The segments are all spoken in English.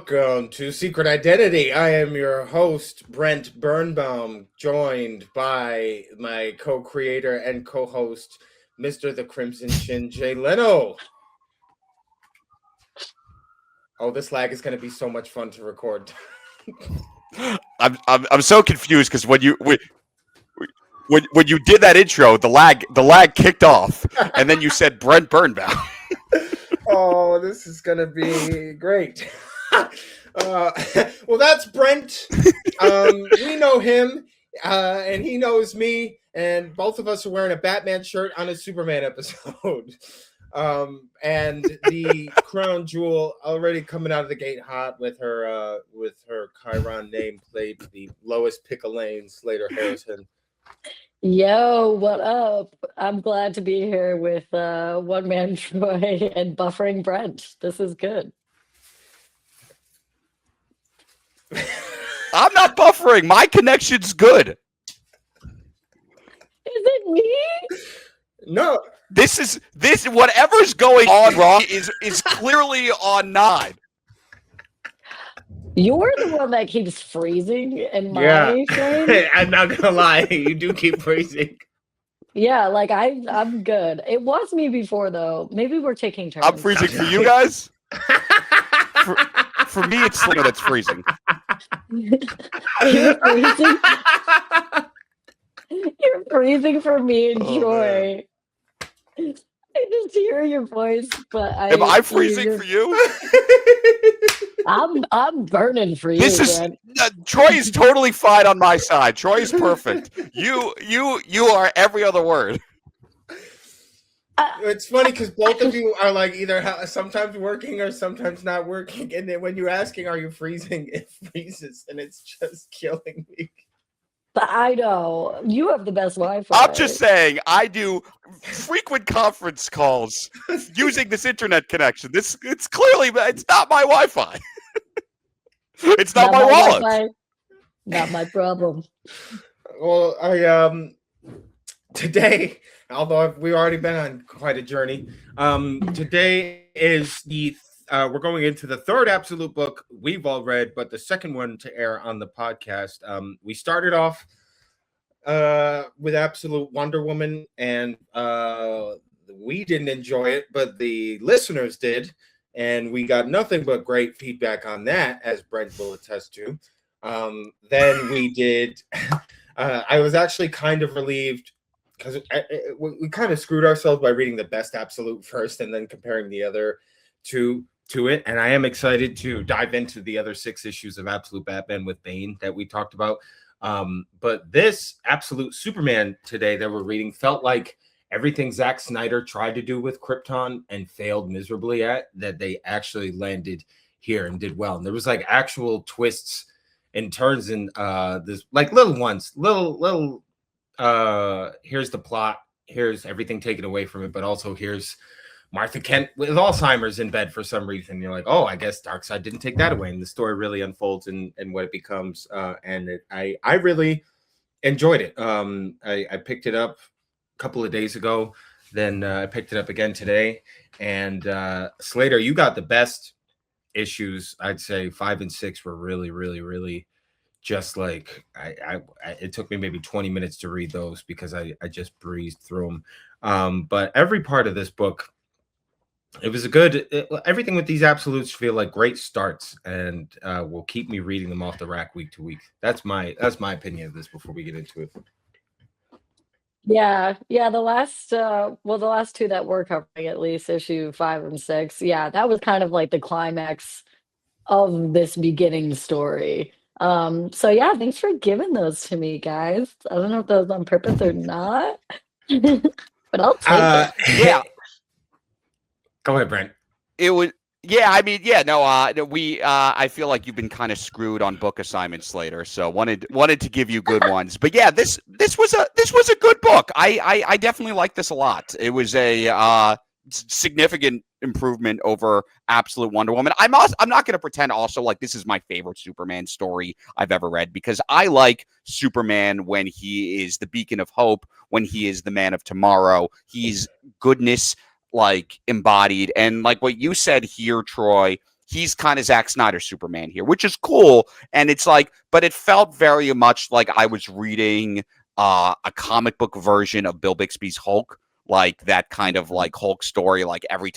Welcome to Secret Identity. I am your host, Brent Birnbaum, joined by my co-creator and co-host, Mr. The Crimson Chin, Jay Leno. Oh, this lag is going to be so much fun to record. I'm so confused because when you did that intro, the lag kicked off, and then you said Brent Birnbaum. Oh, this is going to be great. Well, that's Brent. We know him, and he knows me, and both of us are wearing a Batman shirt on a Superman episode. And the crown jewel already coming out of the gate hot with her Chiron nameplate, the Lois Pickle Slater Harrison. Yo, what up? I'm glad to be here with One Man Troy and Buffering Brent. This is good. I'm not buffering. My connection's good. Is it me? No. This whatever's going on wrong is clearly on 9. You're the one that keeps freezing in my frame. I'm not gonna lie, you do keep freezing. Yeah, like I'm good. It was me before though. Maybe we're taking turns. I'm freezing for you guys. For me, it's Slinger that's freezing. You're freezing. You're freezing for me and Troy. I just hear your voice, but am I freezing for you? I'm burning for you. This is Troy is totally fine on my side. Troy is perfect. You are every other word. It's funny because both of you are like either sometimes working or sometimes not working, and then when you're asking, "Are you freezing?" it freezes, and it's just killing me. I know you have the best Wi-Fi. I'm just saying, I do frequent conference calls using this internet connection. It's not my Wi-Fi. It's not my wallet. Wi-Fi, not my problem. Well, I today, although we've already been on quite a journey, today is we're going into the third absolute book we've all read, but the second one to air on the podcast. We started off with Absolute Wonder Woman, and we didn't enjoy it, but the listeners did, and we got nothing but great feedback on that, as Brent will attest to. Then we did. I was actually kind of relieved because we kind of screwed ourselves by reading the best Absolute first and then comparing the other two to it. And I am excited to dive into the other 6 issues of Absolute Batman with Bane that we talked about. But this Absolute Superman today that we're reading felt like everything Zack Snyder tried to do with Krypton and failed miserably at, that they actually landed here and did well. And there was like actual twists and turns in this, like little ones, little here's the plot, here's everything taken away from it, but also here's Martha Kent with Alzheimer's in bed for some reason. You're like, oh, I guess Darkseid didn't take that away, and the story really unfolds and what it becomes. I really enjoyed it. I picked it up a couple of days ago, then I picked it up again today. And Slater, you got the best issues. I'd say 5 and 6 were really, really, really just like it took me maybe 20 minutes to read those because I just breezed through them. But every part of this book, it was everything with these absolutes feel like great starts, and will keep me reading them off the rack week to week. That's my opinion of this before we get into it. Yeah. The last the last 2 that we're covering, at least issue 5 and 6. Yeah, that was kind of like the climax of this beginning story. So yeah, thanks for giving those to me, guys. I don't know if that was on purpose or not, but I'll take it. Yeah. Go ahead, Brent. It was, yeah. I mean, yeah. No, I feel like you've been kind of screwed on book assignments, Slater. So wanted to give you good ones. But yeah, this was a good book. I definitely like this a lot. It was a significant improvement over Absolute Wonder Woman. I'm not going to pretend also like this is my favorite Superman story I've ever read, because I like Superman when he is the beacon of hope, when he is the man of tomorrow. He's goodness like embodied, and like what you said here, Troy, he's kind of Zack Snyder's Superman here, which is cool. And it's like, but it felt very much like I was reading a comic book version of Bill Bixby's Hulk, like that kind of like Hulk story. Like every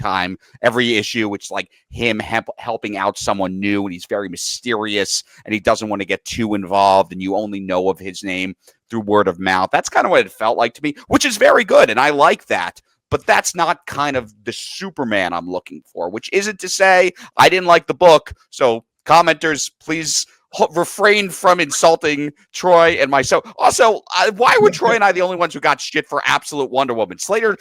issue, it's like him helping out someone new, and he's very mysterious, and he doesn't want to get too involved, and you only know of his name through word of mouth. That's kind of what it felt like to me, which is very good, and I like that. But that's not kind of the Superman I'm looking for, which isn't to say I didn't like the book. So commenters, please refrain from insulting Troy and myself. Also, why were Troy and I the only ones who got shit for Absolute Wonder Woman? Slater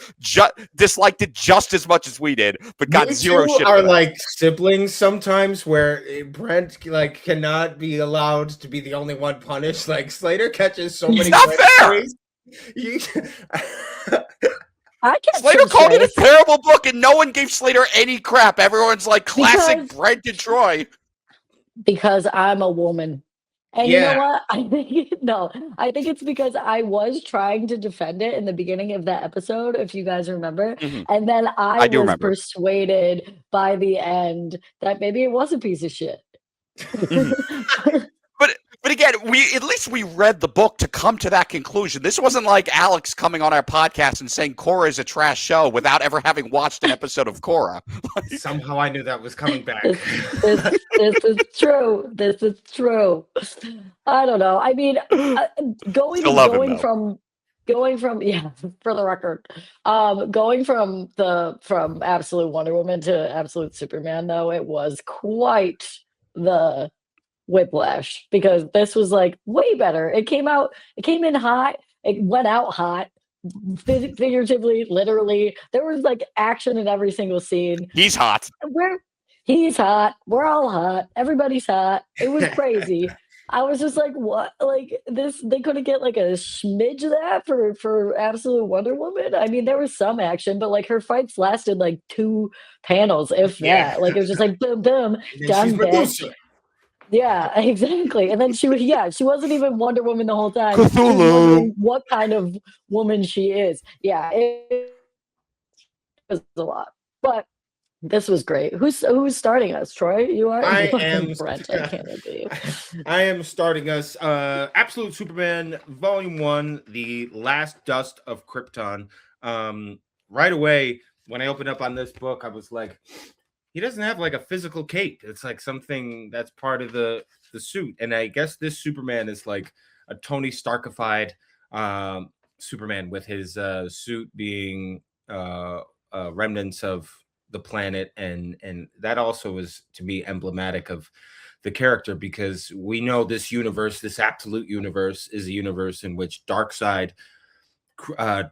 disliked it just as much as we did, but got zero shit. Are like siblings sometimes, where Brent like cannot be allowed to be the only one punished. Like Slater catches so many. Not fair. Slater called it a terrible book, and no one gave Slater any crap. Everyone's like, classic Brent and Troy. Because I'm a woman. And you know what? I think it's because I was trying to defend it in the beginning of that episode, if you guys remember. Mm-hmm. And then I was persuaded by the end that maybe it was a piece of shit. But again, at least we read the book to come to that conclusion. This wasn't like Alex coming on our podcast and saying Korra is a trash show without ever having watched an episode of Korra. Somehow I knew that was coming back. This is true. This is true. I don't know. I mean, going from for the record, going from Absolute Wonder Woman to Absolute Superman, though, it was quite the whiplash, because this was like way better. It came in hot, it went out hot, figuratively, literally. There was like action in every single scene. He's hot. He's hot. We're all hot. Everybody's hot. It was crazy. I was just like, what? Like this, they couldn't get like a smidge of that for Absolute Wonder Woman. I mean, there was some action, but like her fights lasted like 2 panels, if that. Like it was just like boom, boom, done. Yeah, exactly. And then she wasn't even Wonder Woman the whole time. She was wondering what kind of woman she is. Yeah, it was a lot. But this was great. Who's starting us? Troy, you are? I am Brent. I can't look at you. I am starting us. Absolute Superman, Volume 1, The Last Dust of Krypton. Right away, when I opened up on this book, I was like, he doesn't have like a physical cape. It's like something that's part of the suit. And I guess this Superman is like a Tony Starkified Superman, with his suit being remnants of the planet. And that also is, to me, emblematic of the character, because we know this universe, this absolute universe, is a universe in which Darkseid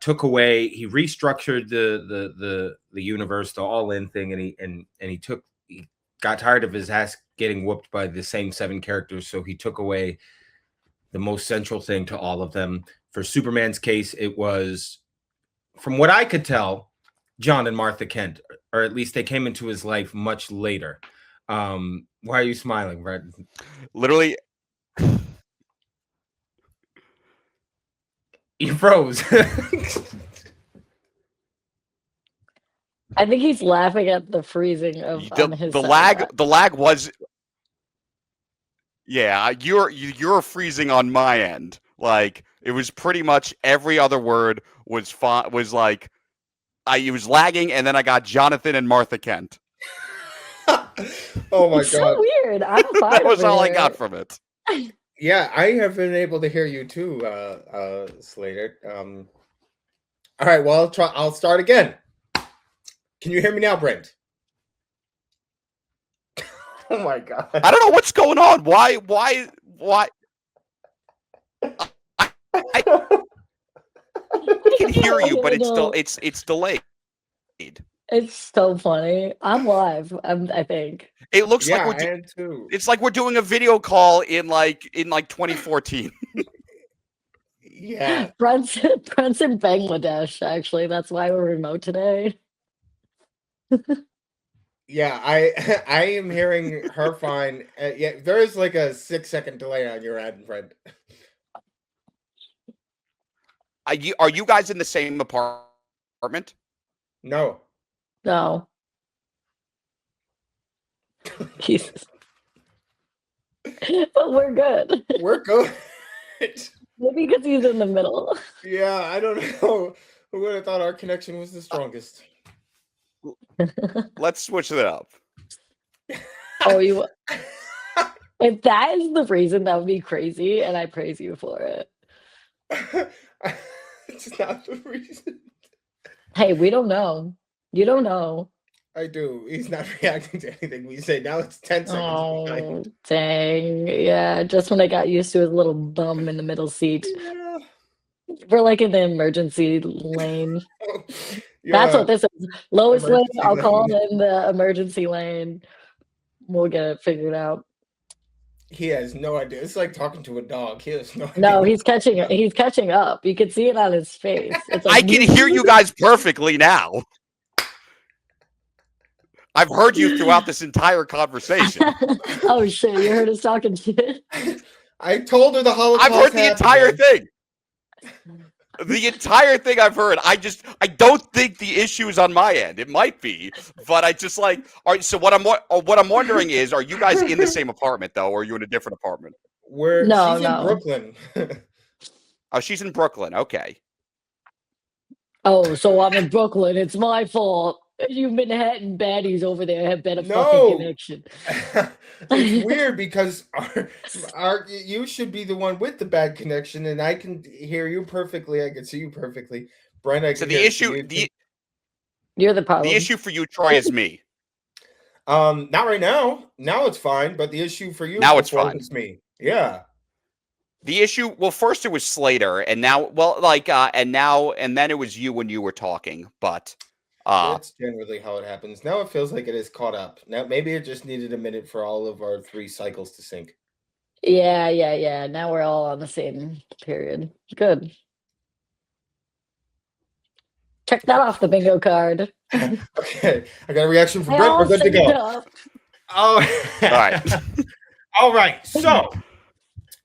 took away, he restructured the universe, the all-in thing, and he got tired of his ass getting whooped by the same 7 characters, so he took away the most central thing to all of them. For Superman's case, it was, from what I could tell, John and Martha Kent, or at least they came into his life much later. Why are you smiling, Brett? Literally. You froze. I think he's laughing at the freezing of his the lag. The lag was. Yeah, you're freezing on my end. Like it was pretty much every other word was like, it was lagging, and then I got Jonathan and Martha Kent. Oh my it's god, so weird. I'm fine. That was all here. I got from it. Yeah, I have been able to hear you too, Slater. All right, well, I'll start again. Can you hear me now, Brent? Oh my god! I don't know what's going on. Why? I can hear you, but it's delayed. It's so funny. I'm live. I think it looks like it's like we're doing a video call in like 2014. Yeah, Brent's in Bangladesh. Actually, that's why we're remote today. Yeah, I am hearing her fine. Yeah, there is like a 6-second delay on your end, Brent. Are you guys in the same apartment? No. Jesus. But we're good. We're good. Maybe because he's in the middle. Yeah, I don't know. Who would have thought our connection was the strongest? Let's switch it up. Oh, you. If that is the reason, that would be crazy, and I praise you for it. It's not the reason. Hey, we don't know. You don't know. I do. He's not reacting to anything we say. Now it's 10 seconds behind. Oh, dang. Yeah, just when I got used to his little bum in the middle seat. Yeah. We're like in the emergency lane. Yeah. That's what this is. Lois lane, Emergency I'll call lane. it in the emergency lane. We'll get it figured out. He has no idea. It's like talking to a dog. He has no idea. No, he's catching up. You can see it on his face. It's I like, can hear you guys perfectly now. I've heard you throughout this entire conversation. Oh shit, you heard us talking shit. I told her the Holocaust. I've heard the happened, entire man. thing. The entire thing I've heard. I don't think the issue is on my end. It might be, but I just like. All right. So what I'm wondering is, are you guys in the same apartment though, or are you in a different apartment? No. She's in Brooklyn. Oh, she's in Brooklyn. Okay. Oh, so I'm in Brooklyn. It's my fault. You Manhattan baddies over there have better No. fucking connection. It's weird because you should be the one with the bad connection, and I can hear you perfectly. I can see you perfectly. Brent, I So can the hear issue, you. You're the problem. the issue for you, Troy, is me. Not right now. Now it's fine, but the issue for you Now it's before fine. was me. Yeah. The issue, well, first it was Slater, and now, well, like, and then it was you when you were talking, but. That's generally how it happens. Now it feels like it is caught up. Now maybe it just needed a minute for all of our 3 cycles to sync. Yeah. Now we're all on the same period. Good. Check that off the bingo card. Okay, I got a reaction from They Brent. all We're good to synced go. up. Oh, All right. all right. So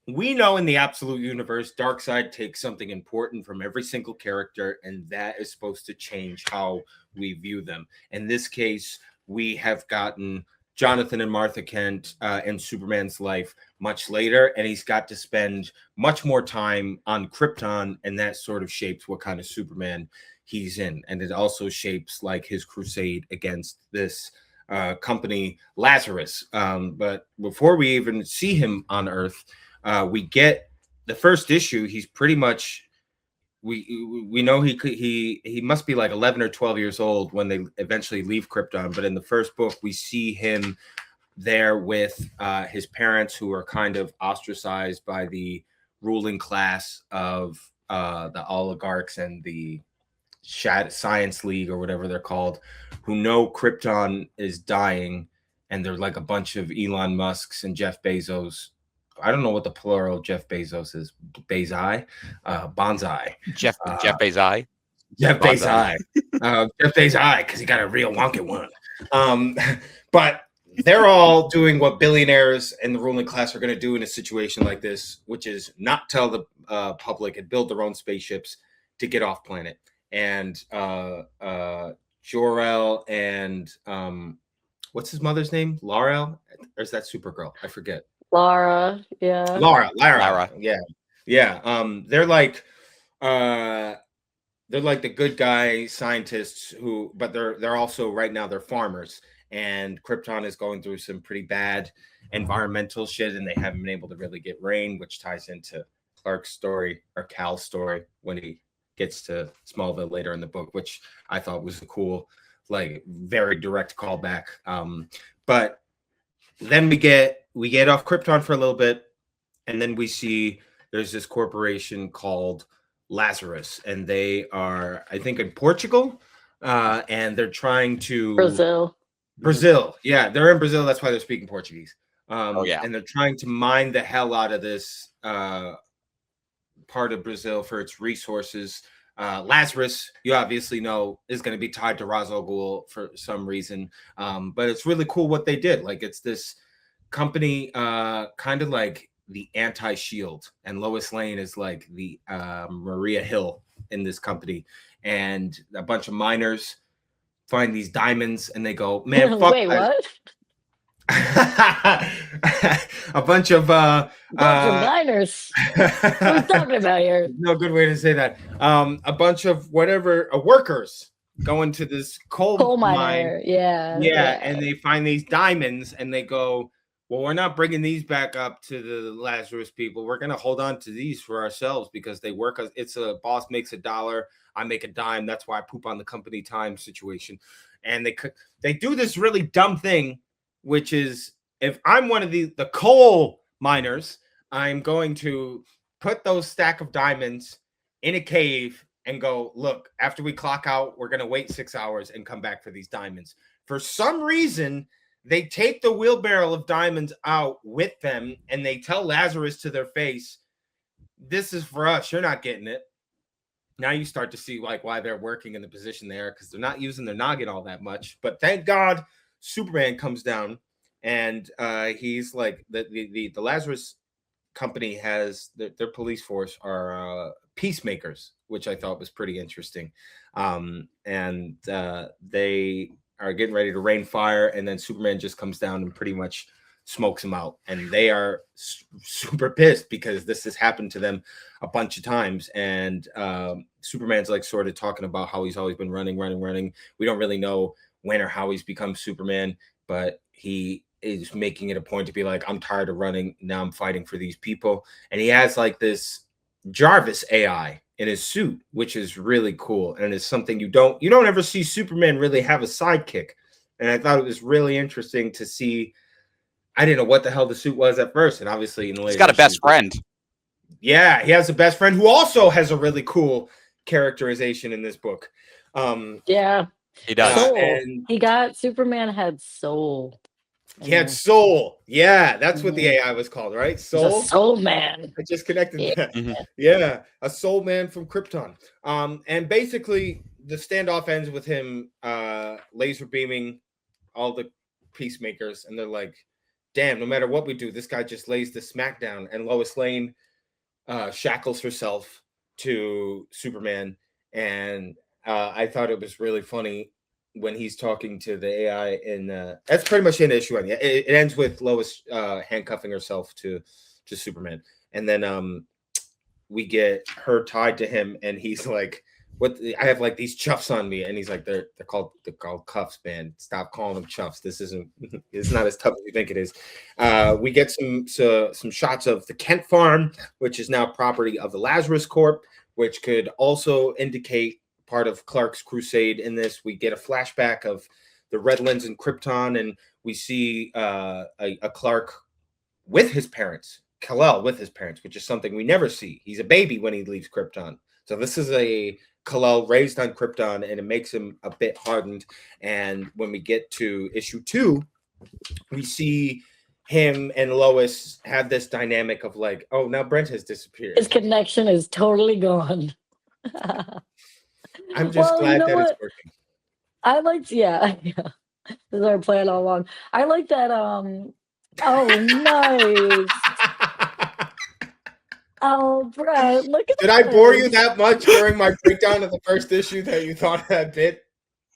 we know in the absolute universe, Darkseid takes something important from every single character, and that is supposed to change how we view them. In this case, we have gotten Jonathan and Martha Kent in Superman's life much later, and he's got to spend much more time on Krypton, and that sort of shapes what kind of Superman he's in. And it also shapes like his crusade against this company, Lazarus. But before we even see him on Earth, we get the first issue. He's pretty much we know he must be like 11 or 12 years old when they eventually leave Krypton. But in the first book, we see him there with his parents, who are kind of ostracized by the ruling class of the oligarchs and the Science League or whatever they're called, who know Krypton is dying, and they're like a bunch of Elon Musks and Jeff Bezos. I don't know what the plural of Jeff Bezos is. Bonsai. Jeff Bezos. Jeff Bonsai. Bezos. Jeff Bezos, because he got a real wonky one. But they're all doing what billionaires and the ruling class are going to do in a situation like this, which is not tell the public and build their own spaceships to get off planet. And Jor-El and what's his mother's name? Laurel? Or is that Supergirl? I forget. Lara. Lara. Yeah. They're like the good guy scientists but they're also right now they're farmers, and Krypton is going through some pretty bad environmental shit, and they haven't been able to really get rain, which ties into Clark's story, or Cal's story, when he gets to Smallville later in the book, which I thought was a cool, like, very direct callback. But then we get off Krypton for a little bit, and then we see there's this corporation called Lazarus, and they are, I think, in Portugal, and they're trying to Brazil. Yeah, they're in Brazil. That's why they're speaking Portuguese. And they're trying to mine the hell out of this part of Brazil for its resources. Lazarus, you obviously know, is going to be tied to Ra's al Ghul for some reason. But it's really cool what they did. Like, it's this company, kind of like the anti-Shield, and Lois Lane is like the Maria Hill in this company, and a bunch of miners find these diamonds, and they go, man, fuck. Wait, what? A bunch of miners. What are we talking about here? no good way to say that. A bunch of whatever workers going to this coal mine. miner. Yeah, and they find these diamonds and they go, well, we're not bringing these back up to the Lazarus people. We're going to hold on to these for ourselves because they work. It's a boss makes $1, I make a dime. That's why I poop on the company time situation. And they do this really dumb thing, which is if I'm one of the coal miners, I'm going to put those stack of diamonds in a cave and go, look, after we clock out, we're going to wait 6 hours and come back for these diamonds. For some reason, they take the wheelbarrow of diamonds out with them and they tell Lazarus to their face, this is for us. You're not getting it. Now you start to see like why they're working in the position they are, because they're not using their noggin all that much. But thank God Superman comes down and he's like the Lazarus company has their police force are Peacemakers, which I thought was pretty interesting. And they are getting ready to rain fire, and then Superman just comes down and pretty much smokes them out. And they are super pissed because this has happened to them a bunch of times. And Superman's like sort of talking about how he's always been running. We don't really know when or how he's become Superman, but he is making it a point to be like, I'm tired of running. Now I'm fighting for these people. And he has like this Jarvis AI in his suit, which is really cool. And it's something you don't ever see Superman really have a sidekick. And I thought it was really interesting to see. I didn't know what the hell the suit was at first. And obviously in the later he's got a best friend. Yeah, he has a best friend who also has a really cool characterization in this book. Yeah. He does. Soul. And He got Superman had soul. he had soul. Yeah, that's what the AI was called, right? Soul. He's a soul man. I just connected that. Mhm. Yeah, a soul man from Krypton. And basically the standoff ends with him laser beaming all the Peacemakers, and they're like, damn, no matter what we do, this guy just lays the smackdown. And Lois Lane shackles herself to Superman. And I thought it was really funny when he's talking to the AI, and that's pretty much the end of issue one. It ends with Lois handcuffing herself to Superman, and then we get her tied to him, and he's like, "What? I have like these chuffs on me," and he's like, "They're called cuffs, man. Stop calling them chuffs. This isn't. It's not as tough as you think it is." We get some shots of the Kent farm, which is now property of the Lazarus Corp, which could also indicate part of Clark's crusade in this. We get a flashback of the Redlands and Krypton, and we see a Clark with his parents, Kal-El with his parents, which is something we never see. He's a baby when he leaves Krypton. So this is a Kal-El raised on Krypton, and it makes him a bit hardened. And when we get to issue 2, we see him and Lois have this dynamic of like, oh, now Brent has disappeared. His connection is totally gone. I'm just glad that it's working. I liked, yeah. This is our plan all along. I like that. Oh, nice. Oh, Brett, look at Did I bore you that much during my breakdown of the first issue that you thought that bit?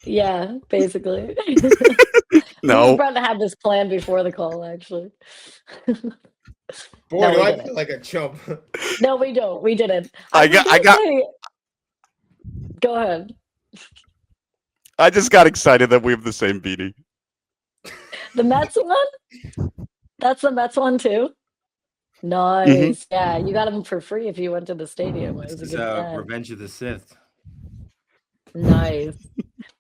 Yeah, basically. No. Brett had this plan before the call, actually. Boy, do I feel like a chump. No, we don't. We didn't. I got. Go ahead. I just got excited that we have the same beanie. The Mets one? That's the Mets one too? Nice. Mhm. Yeah, you got them for free if you went to the stadium. It was This a is good bet. Revenge of the Sith. Nice.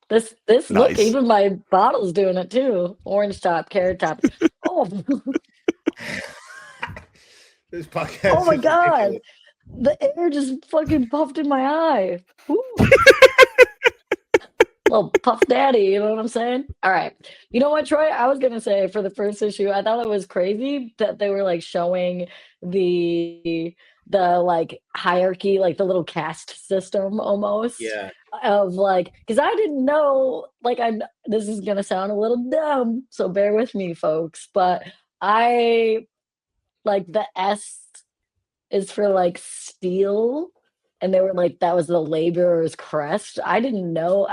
This look, Nice. even my bottle's doing it too. Orange top, carrot top. Oh, This podcast. oh my is God. ridiculous. The air just fucking puffed in my eye. Woo. Little puff daddy, you know what I'm saying? All right. You know what, Troy? I was gonna say for the first issue, I thought it was crazy that they were like showing the like hierarchy, like the little caste system almost. Yeah. Of like, because I didn't know, like, this is gonna sound a little dumb, so bear with me, folks, but I like the S is for like steel, and they were like, that was the laborer's crest. I didn't know.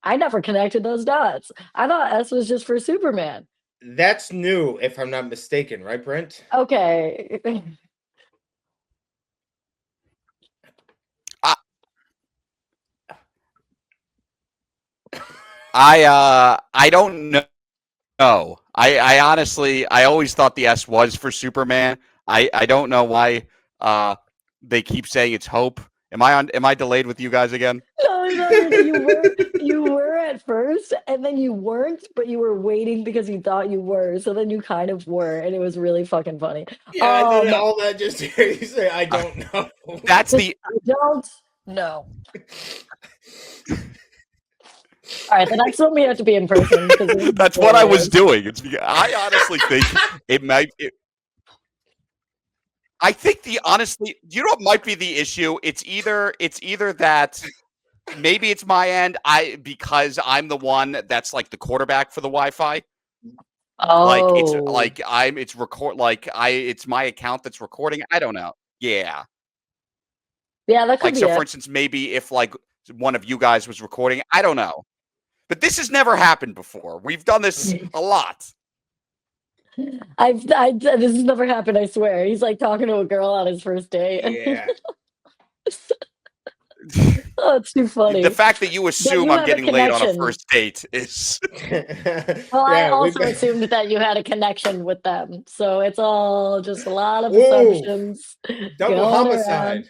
I never connected those dots. I thought S was just for Superman. That's new, if I'm not mistaken, right, Brent? Okay. I don't know. No, I honestly, I always thought the S was for Superman. I don't know why they keep saying it's Hope. Am I delayed with you guys again? No, you were at first, and then you weren't, but you were waiting because you thought you were. So then you kind of were, and it was really fucking funny. Yeah, and then all that just hear you say, I don't know. That's the I don't know. All right, the next one we have to be in person because that's what I was doing. It's I honestly think it might. I think honestly, you know what might be the issue? It's either that maybe it's my end. Because I'm the one that's like the quarterback for the Wi-Fi. Like it's Oh, like it's my account that's recording. I don't know. Yeah. yeah, that could Like be so for it. instance, maybe if like one of you guys was recording, I don't know. But this has never happened before. We've done this a lot. This has never happened. I swear. He's like talking to a girl on his first date. Yeah. Oh, it's too funny. The fact that you assume you I'm have a getting laid on a connection. first date is Well, I Yeah, also assumed that you had a connection with them, so it's all just a lot of Ooh, assumptions double going homicide. around.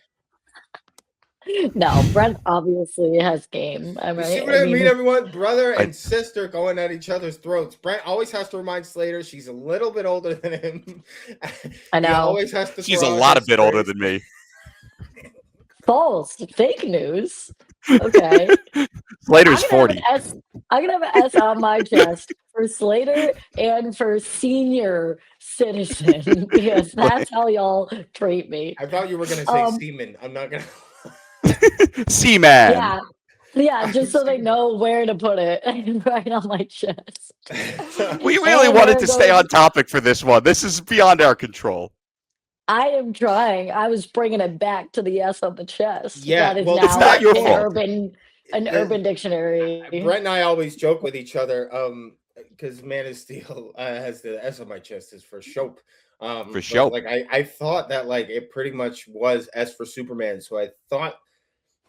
No, Brent obviously has game. You Right? see what I mean, everyone? Brother I- and sister going at each other's throats. Brent always has to remind Slater she's a little bit older than him. I know. He always has to. She's throw a out lot a his bit older phrase. than me. False, fake news. Okay. Slater's 40. I'm gonna have an S on my chest for Slater and for senior citizen because that's how y'all treat me. I thought you were gonna say semen. I'm not gonna. Seaman. Yeah, just so they know where to put it right on my chest. We really And wanted there to stay goes- on topic for this one. This is beyond our control. I am trying. I was bringing it back to the S on the chest. Yeah, that is well, now it's not your an fault. urban dictionary. Brent and I always joke with each other, because Man of Steel has the S on my chest is for Shope. For but, Shope. Like I thought that like it pretty much was S for Superman, so I thought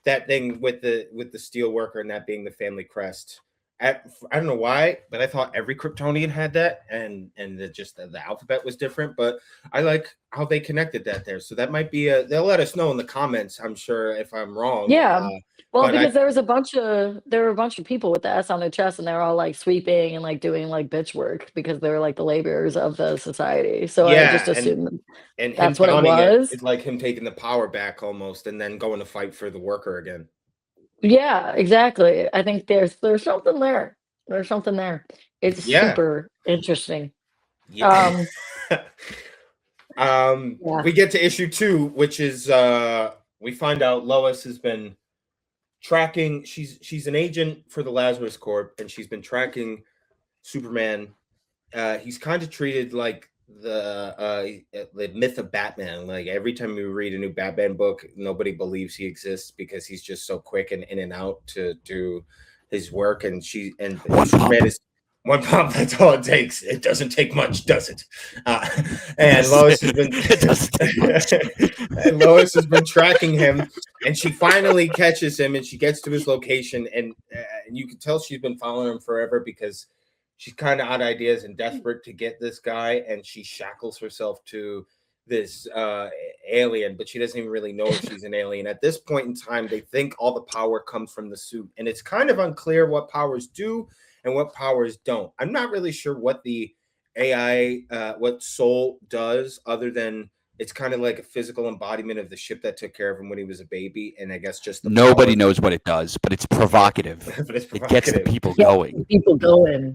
that thing with the steel worker and that being the family crest. I don't know why, but I thought every Kryptonian had that, and the alphabet was different. But I like how they connected that there. So that might be they'll let us know in the comments. I'm sure if I'm wrong. Yeah. Well, but because there were a bunch of people with the S on their chest, and they're all like sweeping and like doing like bitch work because they were like the laborers of the society. So I just assumed and that's him what it downing was. it's like him taking the power back almost, and then going to fight for the worker again. Yeah, exactly. I think there's something there. There's something there. It's super interesting. Yeah. Yeah. We get to issue 2, which is we find out Lois has been tracking. She's an agent for the Lazarus Corp, and she's been tracking Superman. He's kind of treated like the myth of Batman. Like every time we read a new Batman book, nobody believes he exists because he's just so quick and in and out to do his work. And Superman is one pump. That's all it takes. It doesn't take much, does it? And Lois has been and Lois has been tracking him, and she finally catches him, and she gets to his location, and you can tell she's been following him forever because she's kind of out of ideas and desperate to get this guy, and she shackles herself to this alien, but she doesn't even really know if she's an alien. At this point in time, they think all the power comes from the suit, and it's kind of unclear what powers do and what powers don't. I'm not really sure what the AI, what Soul does, other than it's kind of like a physical embodiment of the ship that took care of him when he was a baby, and I guess just nobody knows what it does, but it's provocative. But it's It gets the people going. People going.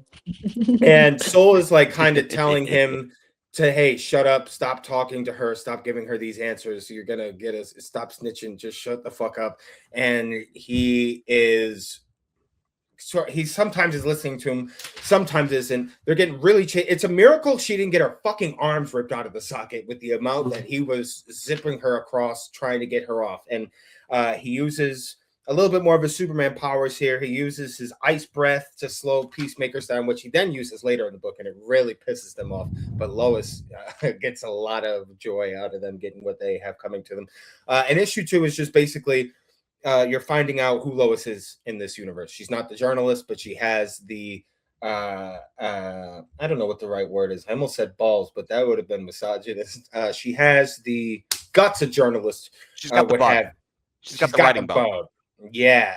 And Soul is like kind of telling him to, hey, shut up, stop talking to her, stop giving her these answers. You're gonna get us, stop snitching, just shut the fuck up. And he sometimes is listening to him, sometimes isn't. They're getting really it's a miracle she didn't get her fucking arms ripped out of the socket with the amount that he was zipping her across trying to get her off. And he uses a little bit more of his Superman powers here. He uses his ice breath to slow Peacemakers down, which he then uses later in the book, and it really pisses them off. But Lois gets a lot of joy out of them getting what they have coming to them. And issue 2 is just basically you're finding out who Lois is in this universe. She's not the journalist, but she has the I don't know what the right word is. I almost said balls, but that would have been misogynist. She has the guts a journalist She's got the would bug. have. She's got the writing bug. Yeah.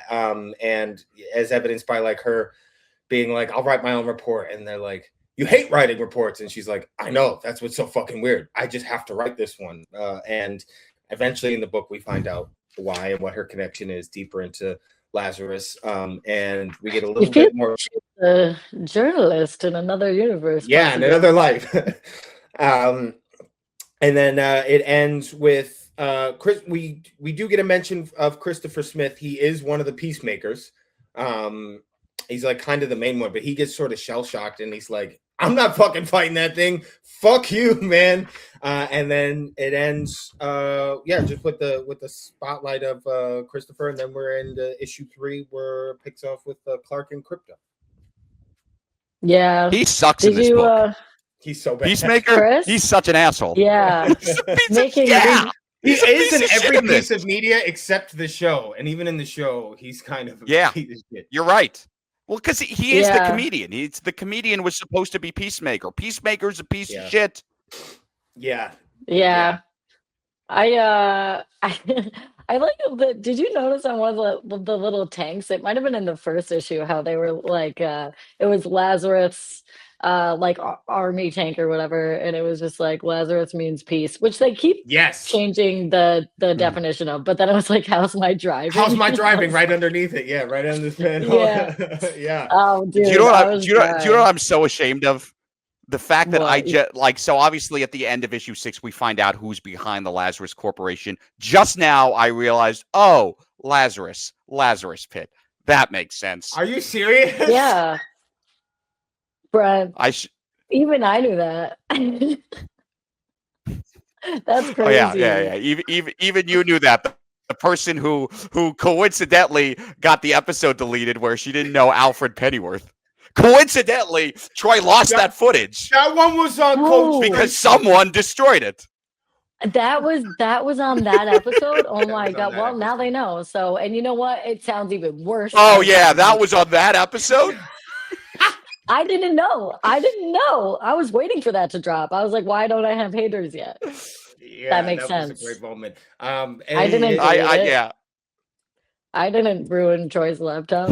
And as evidenced by like her being like, I'll write my own report. And they're like, you hate writing reports. And she's like, I know. That's what's so fucking weird. I just have to write this one. And eventually in the book, we find out why and what her connection is deeper into Lazarus. And we get a little bit more. She's a journalist in another universe. Yeah, in possibly. another life. And then it ends with Chris. We do get a mention of Christopher Smith. He is one of the Peacemakers. He's like kind of the main one, but he gets sort of shell shocked and he's like, I'm not fucking fighting that thing. Fuck you, man. And then it ends just with the spotlight of Christopher, and then we're in issue 3 where it picks off with Clark and Krypton. Yeah. He sucks in this book. He's so bad. Peacemaker, Chris? he's such an asshole. Yeah. Making he He's a is in piece of every shit in piece this. of media except the show, and even in the show, he's kind of Yeah. piece of shit. You're right. Well, because he is the Yeah. comedian. The comedian was supposed to be Peacemaker. Peacemaker's a piece Yeah. of shit. Yeah. Yeah. I like the. Did you notice on one of the little tanks? It might have been in the first issue how they were like it was Lazarus like army tank or whatever, and it was just like Lazarus means peace, which they keep Yes. changing the definition of, but then it was like, how's my driving? How's my driving? Right underneath it. Yeah, right on this panel. Yeah. Yeah. Oh, dude, Do you know what I I, was do you know, do you know what dying. I'm so ashamed of? The fact that I What? just like, so obviously at the end of issue 6, we find out who's behind the Lazarus Corporation. Just now I realized, oh, Lazarus Pit. That makes sense. Are you serious? Yeah, Brent. Even I knew that. That's crazy. Oh yeah. Even you knew that. The person who coincidentally got the episode deleted where she didn't know Alfred Pennyworth. Coincidentally, Troy lost that footage That one was on Whoa. Coach because someone destroyed it. That was on that episode. Oh That my was on god! that Well, now they know. So, and you know what? It sounds even worse. Oh yeah, that was on that episode. I didn't know. I was waiting for that to drop. I was like, why don't I have haters yet? Yeah, That makes was sense. a great moment. I didn't. Yeah, I didn't ruin Troy's laptop.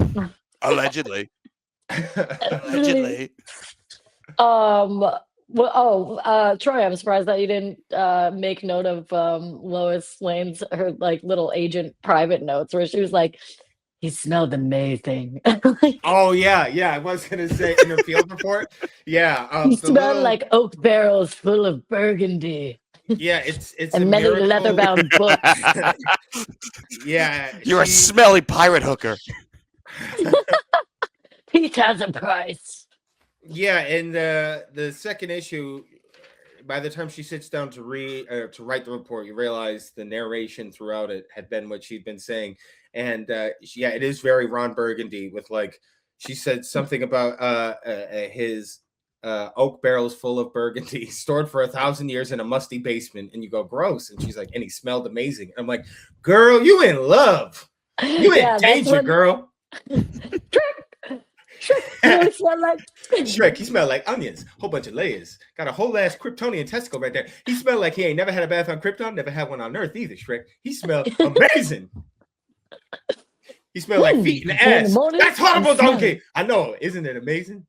allegedly. Troy, I'm surprised that you didn't make note of Lois Lane's her like little agent private notes where she was like, he smelled amazing. Oh yeah. I was gonna say in her field report. Yeah. He smelled like oak barrels full of burgundy. Yeah, it's And a many miracle. leather-bound books. Yeah, You're a smelly pirate hooker. Peace has a price. Yeah, in the second issue, by the time she sits down to write the report, you realize the narration throughout it had been what she'd been saying, and it is very Ron Burgundy with like she said something about his oak barrels full of burgundy stored for 1,000 years in a musty basement, and you go gross, and she's like, and he smelled amazing. And I'm like, girl, you in love, you in danger, girl. Shrek, you smell like Shrek, he smelled like onions, whole bunch of layers. Got a whole ass Kryptonian testicle right there. He smelled like he ain't never had a bath on Krypton, never had one on Earth either. Shrek, he smelled amazing. He smelled like feet and ass. That's horrible, donkey. I know, isn't it amazing?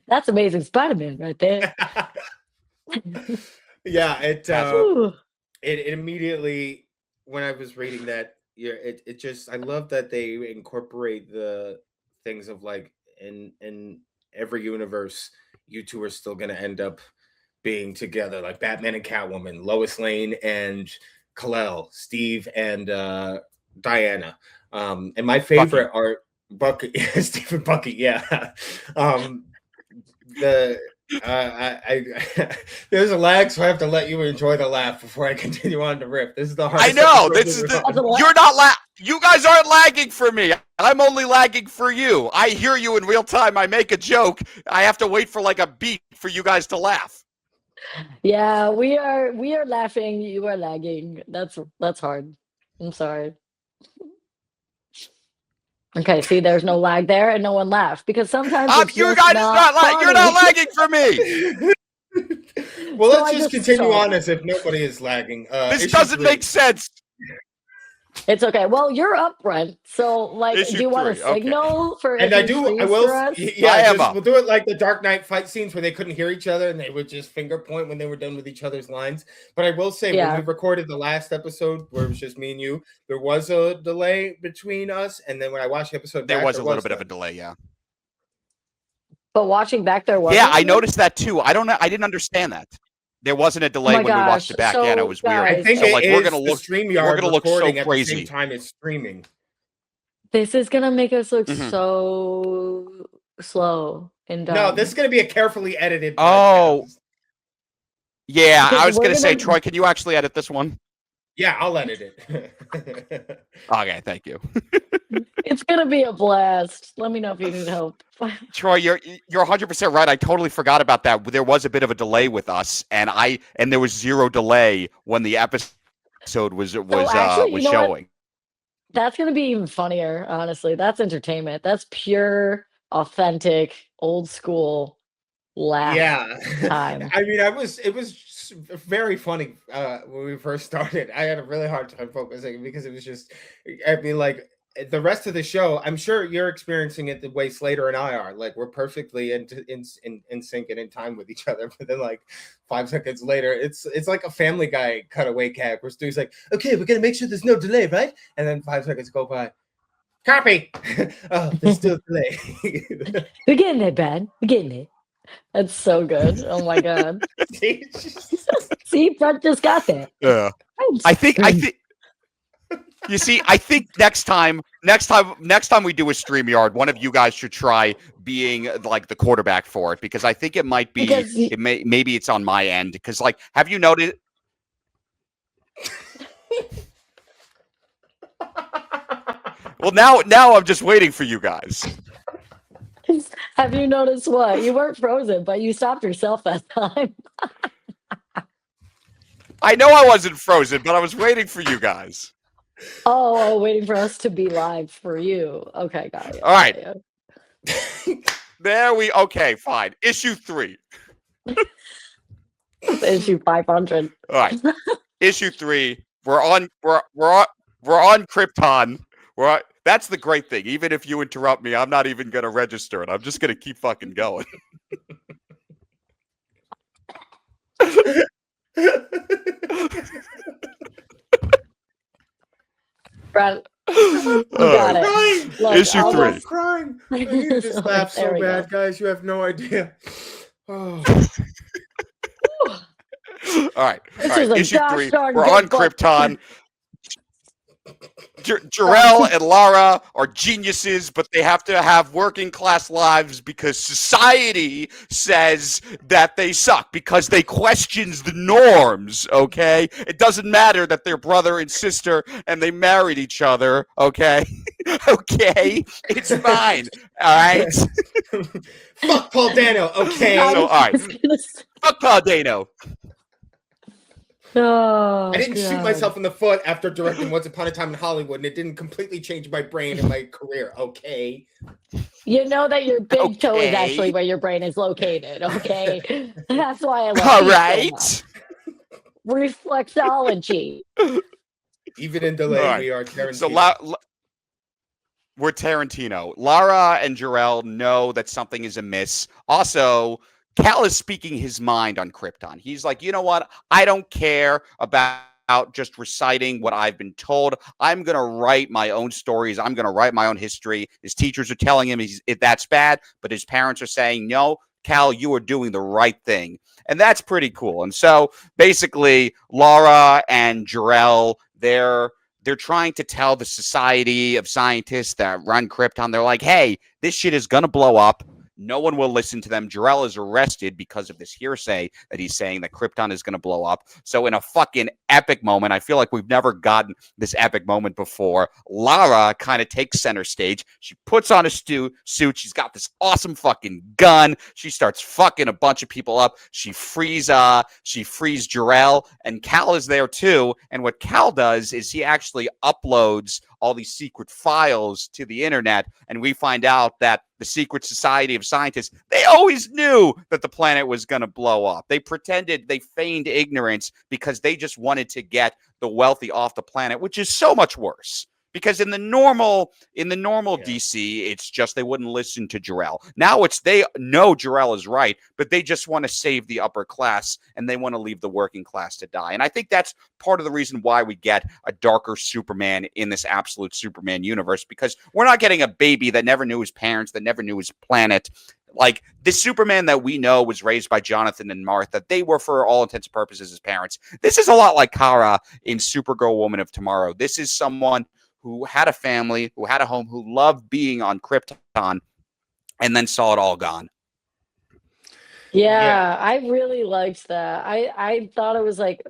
That's amazing Spider-Man right there. Yeah, it Ooh. it immediately when I was reading that, yeah, it just I love that they incorporate the things of like in every universe, you two are still gonna end up being together, like Batman and Catwoman, Lois Lane and Kal-El, Steve and Diana. And my favorite are Bucky, Steve and Bucky, yeah. There's a lag, so I have to let you enjoy the laugh before I continue on to rip. This is the hardest. I know. episode This is we've the. ever done. You're not You guys aren't lagging for me. I'm only lagging for you. I hear you in real time. I make a joke. I have to wait for like a beat for you guys to laugh. Yeah, we are laughing. You are lagging. That's hard. I'm sorry. Okay, see, there's no lag there, and no one laughed because sometimes it's You just guys not funny. You're not lagging for me. Well, So let's I just just continue stopped. on as if nobody is lagging. This Issue doesn't 3. make sense. It's okay. Well, you're up, Brent. So, like, Issue do you want a 3, okay. signal for And issue 3 I will, for us? yeah, I am up. we'll do it like the Dark Knight fight scenes where they couldn't hear each other and they would just finger point when they were done with each other's lines. But I will say, Yeah. when we recorded the last episode where it was just me and you, there was a delay between us. And then when I watched the episode There back, was a little bit of a delay, yeah. But watching back, there was. Yeah, I noticed that too. I didn't understand that. There wasn't a delay when we watched it back. So, yeah, and it was weird. I think So, it like, is we're gonna the look- StreamYard we're gonna look so recording at the crazy. same time as streaming. This is gonna make us look Mhm. so slow and dumb. No, this is going to be a carefully edited Oh. podcast. Yeah, Because I was we're gonna say, gonna- Troy, can you actually edit this one? Yeah, I'll edit it. Okay, thank you. It's gonna be a blast. Let me know if you need help. Troy, you're 100% right. I totally forgot about that. There was a bit of a delay with us, and there was zero delay when the episode was actually, you know what? showing. That's gonna be even funnier, honestly. That's entertainment. That's pure, authentic, old school laugh. Yeah. time. I mean, it was very funny when we first started. I had a really hard time focusing because it was just, I mean, like the rest of the show, I'm sure you're experiencing it the way Slater and I are. Like, we're perfectly in sync and in time with each other. But then, like 5 seconds later, it's like a Family Guy cutaway gag where Stu's like, "Okay, we're gonna make sure there's no delay, right?" And then 5 seconds go by. Copy. Oh, there's still a delay. We're getting it, Ben. We're getting it. That's so good. Oh my god. See, Brent just got that. Yeah. I think you see, I think next time we do a StreamYard, one of you guys should try being like the quarterback for it, because I think it might be maybe it's on my end, because like, have you noticed? Well, now I'm just waiting for you guys. Have you noticed what? You weren't frozen, but you stopped yourself that time. I know I wasn't frozen, but I was waiting for you guys. Oh, waiting for us to be live for you. Okay, got it. All right. Yeah. Okay, fine. Issue 3. Issue 500. All right. Issue 3. We're on Krypton. That's the great thing. Even if you interrupt me, I'm not even going to register it. I'm just going to keep fucking going. Brent, you got it. Look, Issue I'll 3. just- Crying. I needed this laugh There so we go. bad, guys. You have no idea. Oh. All right. This is a Issue gosh 3. darn We're good on book. Krypton. Jarrell and Lara are geniuses, but they have to have working class lives because society says that they suck, because they questions the norms, okay? It doesn't matter that they're brother and sister and they married each other, okay? Okay? It's fine, all right? Fuck Paul Dano. Okay. So, all right. Fuck Paul Dano. Oh, I didn't shoot God. myself in the foot after directing Once Upon a Time in Hollywood, and it didn't completely change my brain and my career. Okay. You know that your big toe is Okay. actually where your brain is located, okay? That's why I love All you so right. much. Reflexology. Even in delay, All right. we are Tarantino. So we're Tarantino. Lara and Jarrell know that something is amiss. Also, Cal is speaking his mind on Krypton. He's like, you know what? I don't care about just reciting what I've been told. I'm going to write my own stories. I'm going to write my own history. His teachers are telling him that's bad, but his parents are saying, no, Cal, you are doing the right thing. And that's pretty cool. And so basically, Lara and Jarrell, they're trying to tell the society of scientists that run Krypton, they're like, hey, this shit is going to blow up. No one will listen to them. Jor-El is arrested because of this hearsay that he's saying that Krypton is going to blow up. So in a fucking epic moment, I feel like we've never gotten this epic moment before. Lara kind of takes center stage. She puts on a suit. She's got this awesome fucking gun. She starts fucking a bunch of people up. She frees Jor-El, and Cal is there too. And what Cal does is he actually uploads all these secret files to the internet, and we find out that the secret society of scientists, they always knew that the planet was going to blow up. They feigned ignorance because they just wanted to get the wealthy off the planet, which is so much worse. Because in the normal DC, it's just they wouldn't listen to Jor-El. Now they know Jor-El is right, but they just want to save the upper class and they want to leave the working class to die. And I think that's part of the reason why we get a darker Superman in this absolute Superman universe, because we're not getting a baby that never knew his parents, that never knew his planet. Like, this Superman that we know was raised by Jonathan and Martha, they were, for all intents and purposes, his parents. This is a lot like Kara in Supergirl Woman of Tomorrow. This is someone who had a family, who had a home, who loved being on Krypton, and then saw it all gone. Yeah, I really liked that. I thought it was like,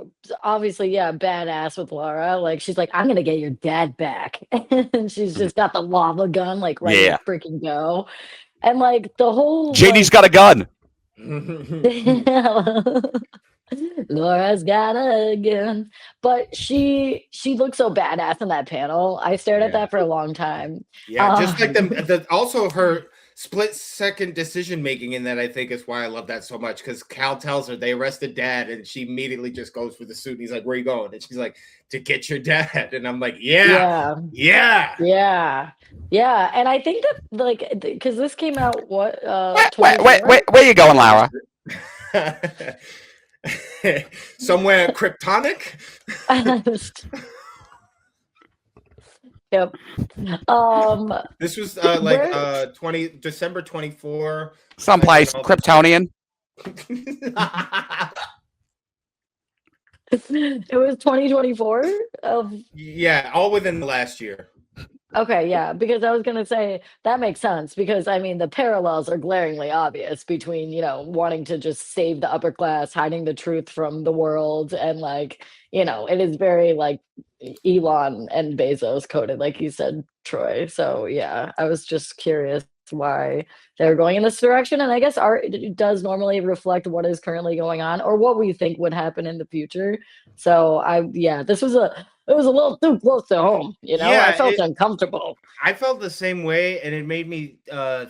obviously, badass with Laura. Like, she's like, I'm gonna get your dad back, and she's just got the lava gun, like ready to freaking go, and like the whole JD's got a gun. Laura's got a gun, but she looked so badass in that panel. I stared at that for a long time. Yeah, just like also her split-second decision-making in that, I think, is why I love that so much, because Cal tells her they arrested Dad, and she immediately just goes for the suit, and he's like, where are you going? And she's like, to get your dad. And I'm like, yeah. And I think that, like, because this came out, what, wait, where are you going, Lara? Somewhere kryptonic. Yep. This was December 24. Someplace Kryptonian. It was 2024. Yeah, all within the last year. Okay, yeah, because I was gonna say that makes sense, because I mean the parallels are glaringly obvious between, wanting to just save the upper class, hiding the truth from the world, and like, it is very like Elon and Bezos coded, like you said, Troy. So yeah, I was just curious why they're going in this direction, and I guess art does normally reflect what is currently going on or what we think would happen in the future. So this was it was a little too close to home, I felt uncomfortable. I felt the same way, and it made me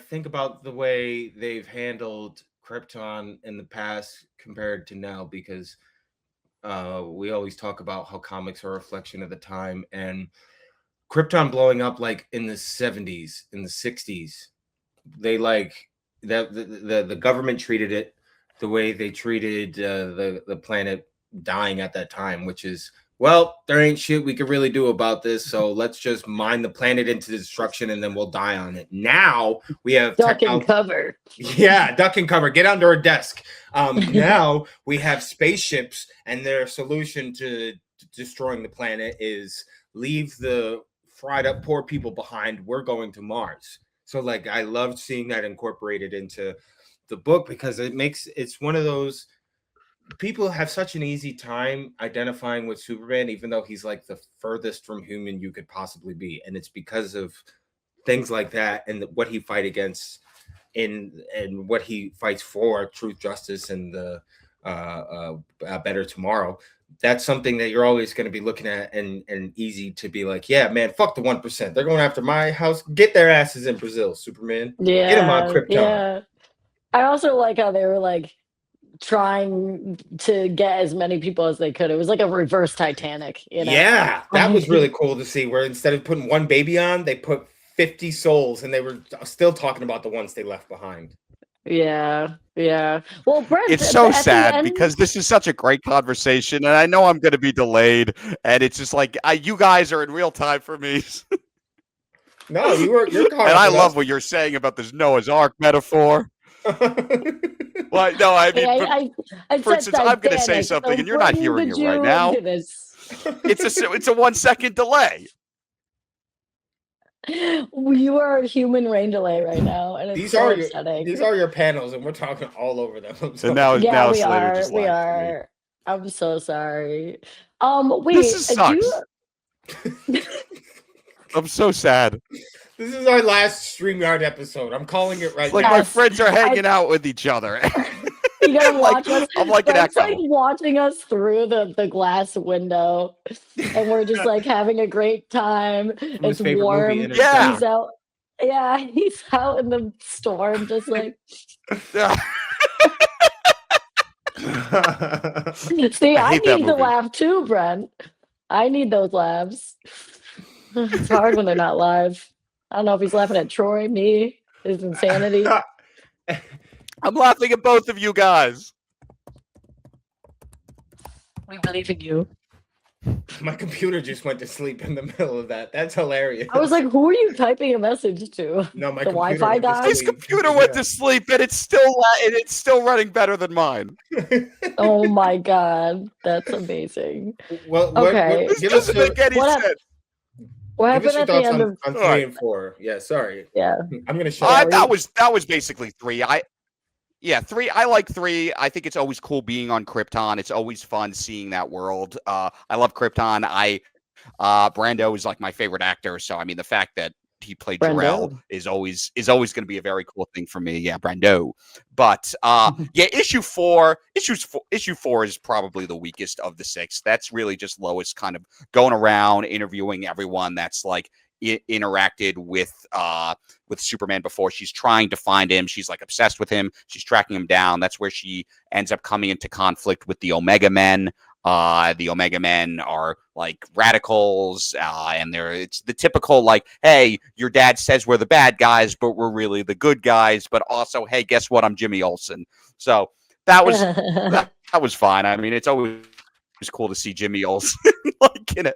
think about the way they've handled Krypton in the past compared to now, because we always talk about how comics are a reflection of the time, and Krypton blowing up like in the 70s, in the 60s, they like that the government treated it the way they treated the planet dying at that time, which is, well, there ain't shit we could really do about this, so let's just mine the planet into destruction and then we'll die on it. Now we have duck and cover. Yeah, duck and cover. Get under a desk. Now we have spaceships, and their solution to destroying the planet is leave the fried up poor people behind. We're going to Mars. So like, I loved seeing that incorporated into the book, because it's one of those, people have such an easy time identifying with Superman, even though he's like the furthest from human you could possibly be. And it's because of things like that, and what he fight against and what he fights for, truth, justice, and the better tomorrow. That's something that you're always going to be looking at, and easy to be like, yeah, man, fuck the 1%. They're going after my house. Get their asses in Brazil, Superman. Yeah, get them on Krypton. Yeah. I also like how they were like trying to get as many people as they could. It was like a reverse Titanic, Yeah, that was really cool to see, where instead of putting one baby on, they put 50 souls, and they were still talking about the ones they left behind. Yeah. Well, Brent, it's so sad because this is such a great conversation, and I know I'm going to be delayed, and it's just like you guys are in real time for me. No, you're and I love what you're saying about this Noah's Ark metaphor. Well, no, I mean, for instance, I'm going to say something, and you're not hearing it right now. It's a 1 second delay. You are a human rain delay right now, and it's These so are upsetting. your panels, and we're talking all over them. I'm And sorry. Yeah, now we Slater are. just We lied to me. are. I'm so sorry. This Wait, sucks. I'm so sad. This is our last StreamYard episode. I'm calling it right It's like now. my Yes. friends are hanging out with each other. You gotta I'm like- watch us. I'm like an Brent's echo. like watching us through the glass window, and we're just like having a great time. From It's his favorite warm. movie, Yeah. He's out. Yeah, he's out in the storm, just like. Yeah. See, I I hate that need the movie. laugh too, Brent. I need those laughs. It's hard when they're not live. I don't know if he's laughing at Troy, me, his insanity. I'm laughing at both of you guys. We believe in you. My computer just went to sleep in the middle of that. That's hilarious. I was like, who are you typing a message to? no, my the computer Wi-Fi went to guy? His sleep. computer went to sleep, and it's still running better than mine. Oh my god, that's amazing. Well, Okay. This give us doesn't make any what hap- sense. What give us happened your at the thoughts end of? on 3 and 4. Yeah, sorry. Yeah, I'm gonna shut up. That was basically 3. 3. I like 3. I think it's always cool being on Krypton. It's always fun seeing that world. I love Krypton. Brando is like my favorite actor. So I mean, the fact that he played Jor-El Brando. is always going to be a very cool thing for me. Yeah, Brando. But yeah, issue 4 is probably the weakest of the 6. That's really just Lois kind of going around interviewing everyone that's like interacted with Superman before. She's trying to find him. She's like obsessed with him. She's tracking him down. That's where she ends up coming into conflict with the Omega Men. The Omega Men are like radicals, and it's the typical like, hey, your dad says we're the bad guys, but we're really the good guys. But also, hey, guess what? I'm Jimmy Olsen. So that was that was fine. I mean, it's always cool to see Jimmy Olsen like in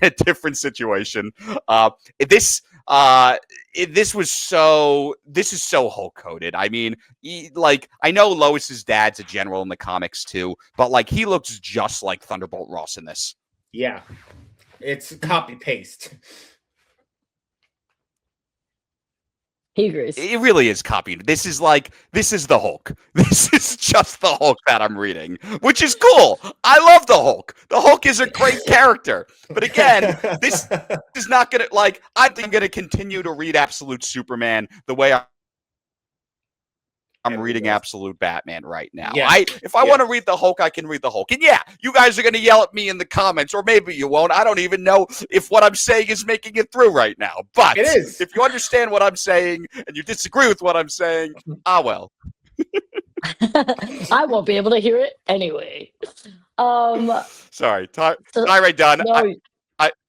a different situation. This is so Hulk coded. I mean, like I know Lois's dad's a general in the comics too, but like he looks just like Thunderbolt Ross in this. Yeah, it's copy paste. He agrees. It really is copied. This is the Hulk. This is just the Hulk that I'm reading, which is cool. I love the Hulk. The Hulk is a great character. But again, this is not going to, like, I'm going to continue to read Absolute Superman the way I'm reading Absolute Batman right now. Yeah. If I want to read the Hulk, I can read the Hulk. And yeah, you guys are going to yell at me in the comments, or maybe you won't. I don't even know if what I'm saying is making it through right now. But It is. if you understand what I'm saying and you disagree with what I'm saying, well. I won't be able to hear it anyway. Sorry, tirade done. No,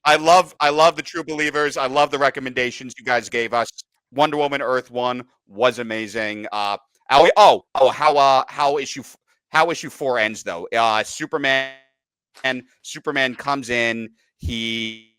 I love the True Believers. I love the recommendations you guys gave us. Wonder Woman Earth 1 was amazing. How issue 4 ends though. Superman comes in. He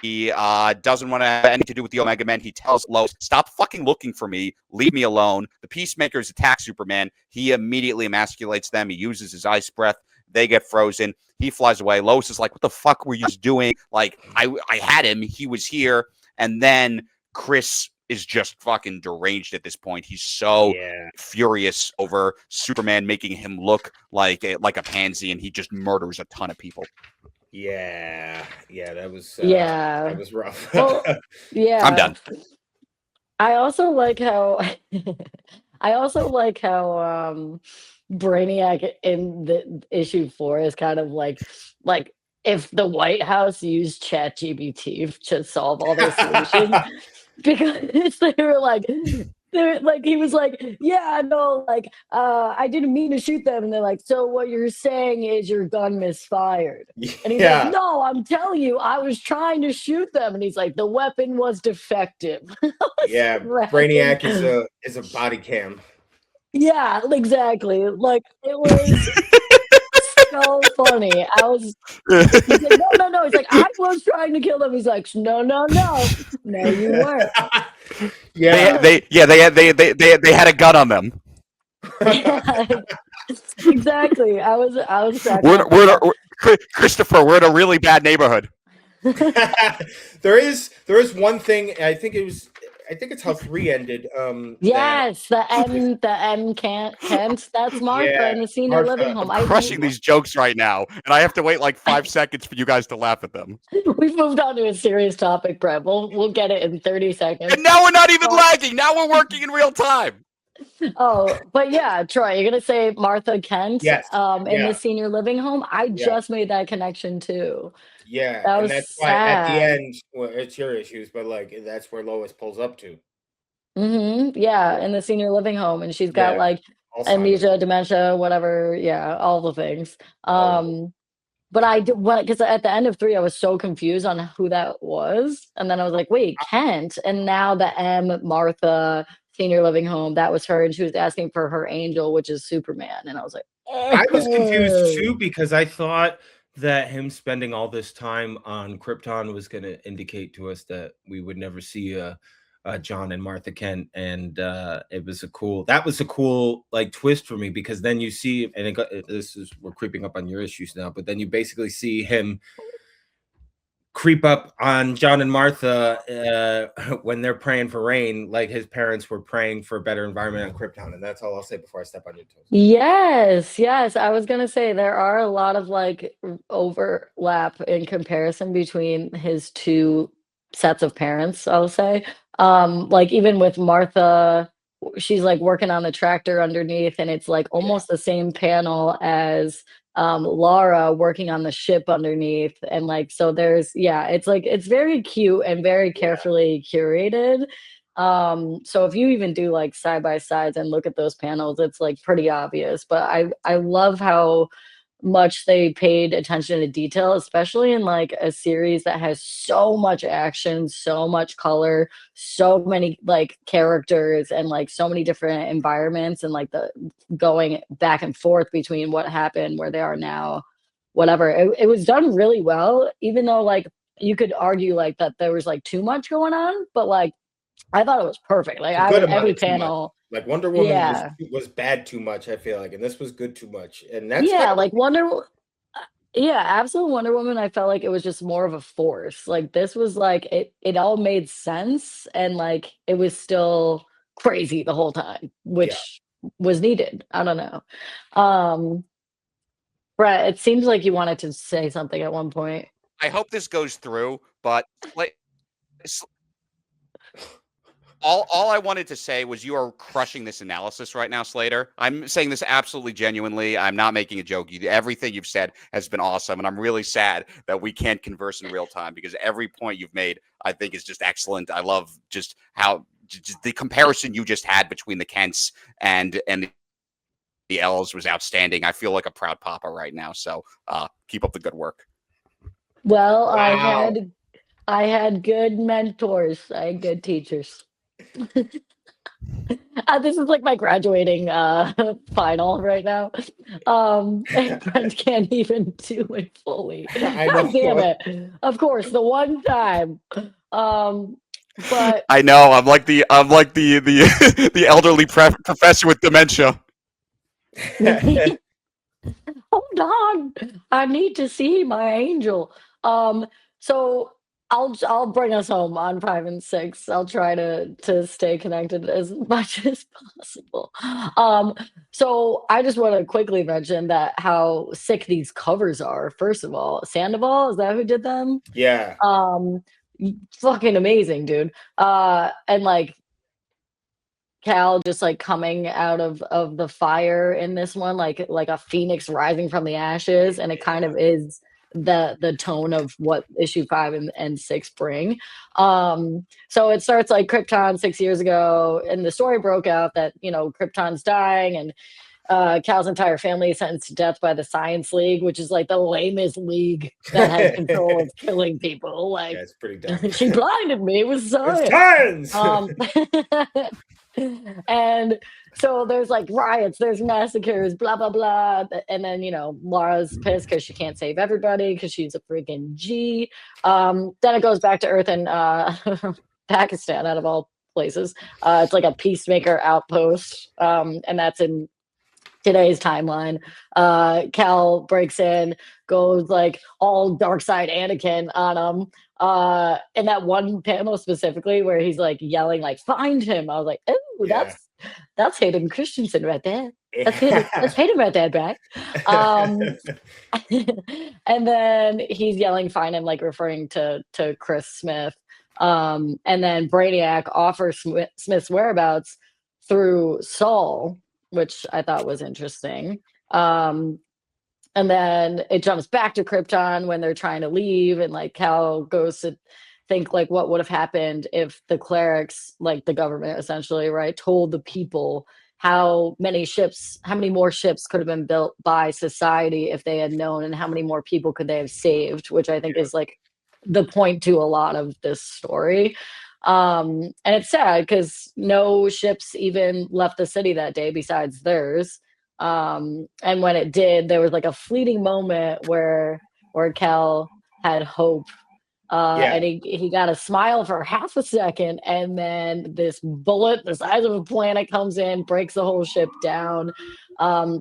doesn't want to have anything to do with the Omega Men. He tells Lois, "Stop fucking looking for me. Leave me alone." The Peacemakers attack Superman. He immediately emasculates them. He uses his ice breath. They get frozen. He flies away. Lois is like, "What the fuck were you just doing? Like, I had him. He was here." And then Chris is just fucking deranged at this point. He's so furious over Superman making him look like a pansy, and he just murders a ton of people. Yeah, that was that was rough. Well, yeah, I'm done. I also like how Brainiac in the issue 4 is kind of like if the White House used ChatGPT to solve all their solutions. Because they're like he was like, yeah, no, like I didn't mean to shoot them, and they're like, so what you're saying is your gun misfired, and he's like, no, I'm telling you, I was trying to shoot them, and he's like, the weapon was defective. Yeah, Brainiac is a body cam. Yeah, exactly. Like it was so funny. He's like, no. He's like, I was trying to kill them. He's like, no, you weren't. Yeah, they had a gun on them. Yeah, exactly. I was Christopher, we're in a really bad neighborhood. There is one thing. I think it's how 3 ended. That Yes, the M Kent. That's Martha yeah, in the senior living Martha. I'm home. crushing these jokes right now, and I have to wait like 5 seconds for you guys to laugh at them. We've moved on to a serious topic, Brett. We'll get it in 30 seconds. And now we're not even Oh. lagging. Now we're working in real time. Oh, but yeah, Troy, you're gonna say Martha Kent Yes. in the Yeah. senior living home. I Yeah. just made that connection too. Yeah, That and was that's why at the sad. end, well, it's your issues, but like that's where Lois pulls up to. Yeah, in the senior living home, and she's got Yeah, like Alzheimer's, amnesia, dementia, whatever. Yeah, all the things. all of it. But I did what because at the end of 3, I was so confused on who that was, and then I was like, "Wait, Kent," and now the M, Martha, senior living home, that was her, and she was asking for her angel, which is Superman, and I was like, I was confused "Oh." too because I thought that him spending all this time on Krypton was going to indicate to us that we would never see John and Martha Kent, and it was a cool like twist for me because then you see, and we're creeping up on your issues now, but then you basically see him creep up on John and Martha when they're praying for rain, like his parents were praying for a better environment on Krypton, and that's all I'll say before I step on your toes. Yes, yes, I was gonna say there are a lot of, like, overlap in comparison between his 2 sets of parents, I'll say. Like, even with Martha, she's, like, working on the tractor underneath, and it's, like, Yeah, almost the same panel as, Laura working on the ship underneath, and, like, so there's yeah, it's, like it's very cute and very yeah. carefully curated. So if you even do like side by sides and look at those panels, it's like pretty obvious. But I love how much they paid attention to detail, especially in like a series that has so much action, so much color, so many like characters and like so many different environments and like the going back and forth between what happened, where they are now, whatever. It was done really well, even though like you could argue like that there was like too much going on, but like I thought it was perfect. Like, A I good was amount every of too much. panel. Like Wonder Woman Yeah. was bad too much, I feel like, and this was good too much, and that's kind Yeah, of what like yeah, Absolute Wonder Woman, I felt like it was just more of a force. Like, this was like it all made sense, and, like, it was still crazy the whole time, yeah. which was needed. I don't know. Um, Brett, it seems like you wanted to say something at one point. I hope this goes through, but like all I wanted to say was you are crushing this analysis right now, Slater. I'm saying this absolutely genuinely. I'm not making a joke. Everything you've said has been awesome, and I'm really sad that we can't converse in real time because every point you've made, I think, is just excellent. I love just how just the comparison you just had between the Kents and the L's was outstanding. I feel like a proud papa right now. So keep up the good work. Well, Wow. I had good mentors. I had good teachers. This is like my graduating final right now. And Brent can't even do it fully. I God damn know. it. Of course, the one time. But I know. I'm like the the elderly professor with dementia. hold on, I need to see my angel. So I'll bring us home on 5 and 6. I'll try to stay connected as much as possible. Um, so I just want to quickly mention that how sick these covers are. First of all, Sandoval, is that who did them? Yeah. Fucking amazing, dude. And like Cal just like coming out of the fire in this one, like a phoenix rising from the ashes, and it kind of is the tone of what issue 5 and 6 bring. So it starts like Krypton 6 years ago, and the story broke out that Krypton's dying, and Cal's entire family is sentenced to death by the Science League, which is like the lamest league that has control of killing people. Yeah, Like it's pretty dumb. she blinded me with It's science. tons. And so there's like riots, there's massacres, blah blah blah, and then Laura's pissed because she can't save everybody because she's a freaking G. Then it goes back to Earth and Pakistan, out of all places. It's like a peacemaker outpost, and that's in today's timeline. Cal breaks in, goes like all dark side Anakin on him. In that one panel specifically where he's like yelling, like, find him. I was like, oh, Yeah. that's Hayden Christensen right there. That's Hayden right there, Brad. And then he's yelling, find him, like referring to Chris Smith. And then Brainiac offers Smith's whereabouts through Saul, which I thought was interesting. And then it jumps back to Krypton when they're trying to leave, and like Cal goes to think like what would have happened if the clerics, like the government essentially, right, told the people how many more ships could have been built by society if they had known, and how many more people could they have saved, which I think is like the point to a lot of this story. And it's sad because no ships even left the city that day besides theirs. And when it did, there was like a fleeting moment where Cal had hope. And he got a smile for half a second, and then this bullet the size of a planet comes in, breaks the whole ship down,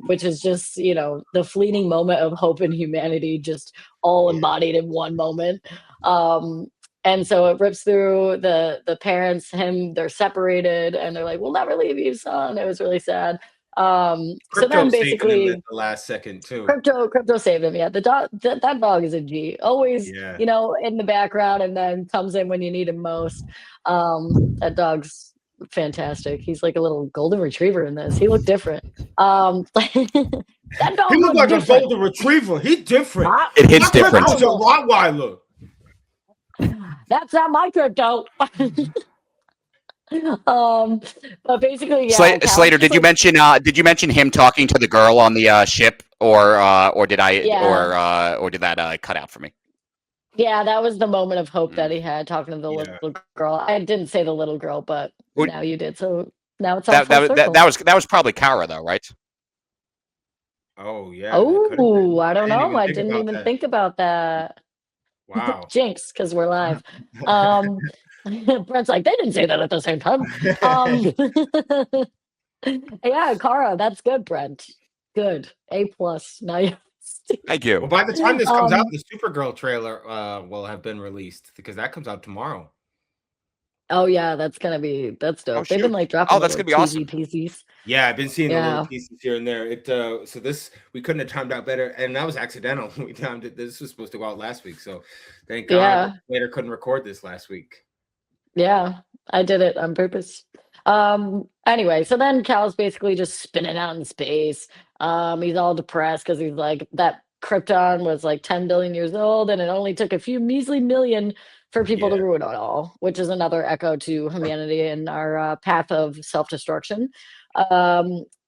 which is just, you know, the fleeting moment of hope and humanity just all embodied in one moment. And so it rips through the parents, they're separated, and they're like, we'll never leave you, son. It was really sad. So then basically at the last second too. Crypto saved him. Yeah, the dog, that dog is a G. Always, you know, in the background, and then comes in when you need him most. That dog's fantastic. He's like a little golden retriever in this. He looked different. That dog He looked like different. a golden retriever. He's different. It hits different. He's a Rottweiler. That's not my Crypto. But basically, yeah. Slater, did you mention him talking to the girl on the ship, or did I, or did that cut out for me? Yeah, that was the moment of hope that he had talking to the little girl. I didn't say the little girl, but now you did. So now it's all full circle. That was probably Kara though, right? Oh yeah. Oh, I don't know. I didn't even think about that. Wow. Jinx, because we're live. Brent's like, they didn't say that at the same time. Yeah, Kara, that's good, Brent. Good. A+. Now you. Thank you. Well, by the time this comes out, the Supergirl trailer will have been released, because that comes out tomorrow. Oh yeah, that's dope. They've been like dropping. Oh, that's gonna be awesome. Pieces. Yeah, I've been seeing the little pieces here and there. So this, we couldn't have timed out better, and that was accidental. We timed it. This was supposed to go out last week, so thank God later couldn't record this last week. Yeah, I did it on purpose. Anyway, so then Cal's basically just spinning out in space. He's all depressed because he's like, that Krypton was like 10 billion years old, and it only took a few measly million for people to ruin it all, which is another echo to humanity and our path of self-destruction.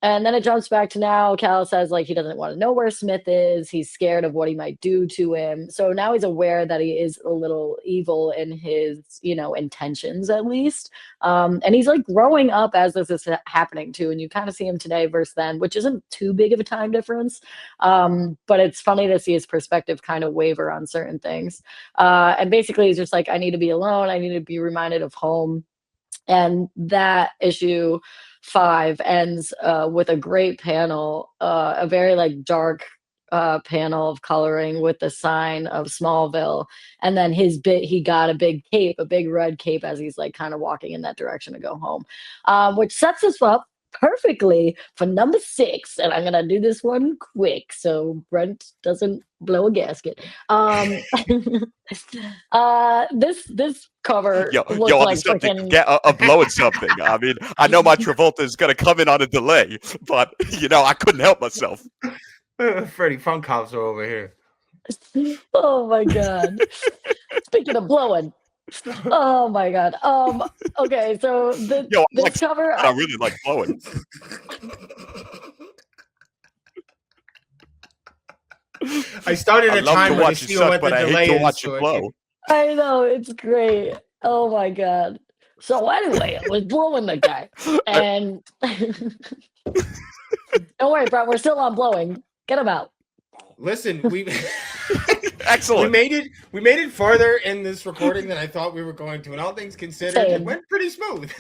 And then it jumps back to now. Cal says like he doesn't want to know where Smith is. He's scared of what he might do to him. So now he's aware that he is a little evil in his, you know, intentions at least. And he's like growing up as this is happening too. And you kind of see him today versus then, which isn't too big of a time difference. But it's funny to see his perspective kind of waver on certain things. And basically he's just like, I need to be alone. I need to be reminded of home. And that issue 5 ends with a great panel, a very like dark panel of coloring with the sign of Smallville, and then he got a big cape, a big red cape, as he's like kind of walking in that direction to go home, which sets us up perfectly for number 6. And I'm gonna do this one quick so Brent doesn't blow a gasket. This cover looks like freaking... get blowing something. I mean, I know my Travolta is gonna come in on a delay, but you know, I couldn't help myself. Freddie Funkhouse over here. Oh my god. Speaking of blowing. Oh my god. Okay, so this cover, I really like blowing. I started a time when you see what the delay is. Watch it blow. I know, it's great. Oh my god. So anyway, it was blowing the guy, and don't worry, bro. We're still on blowing. Get him out. Listen, excellent. We made it farther in this recording than I thought we were going to, and all things considered, it went pretty smooth.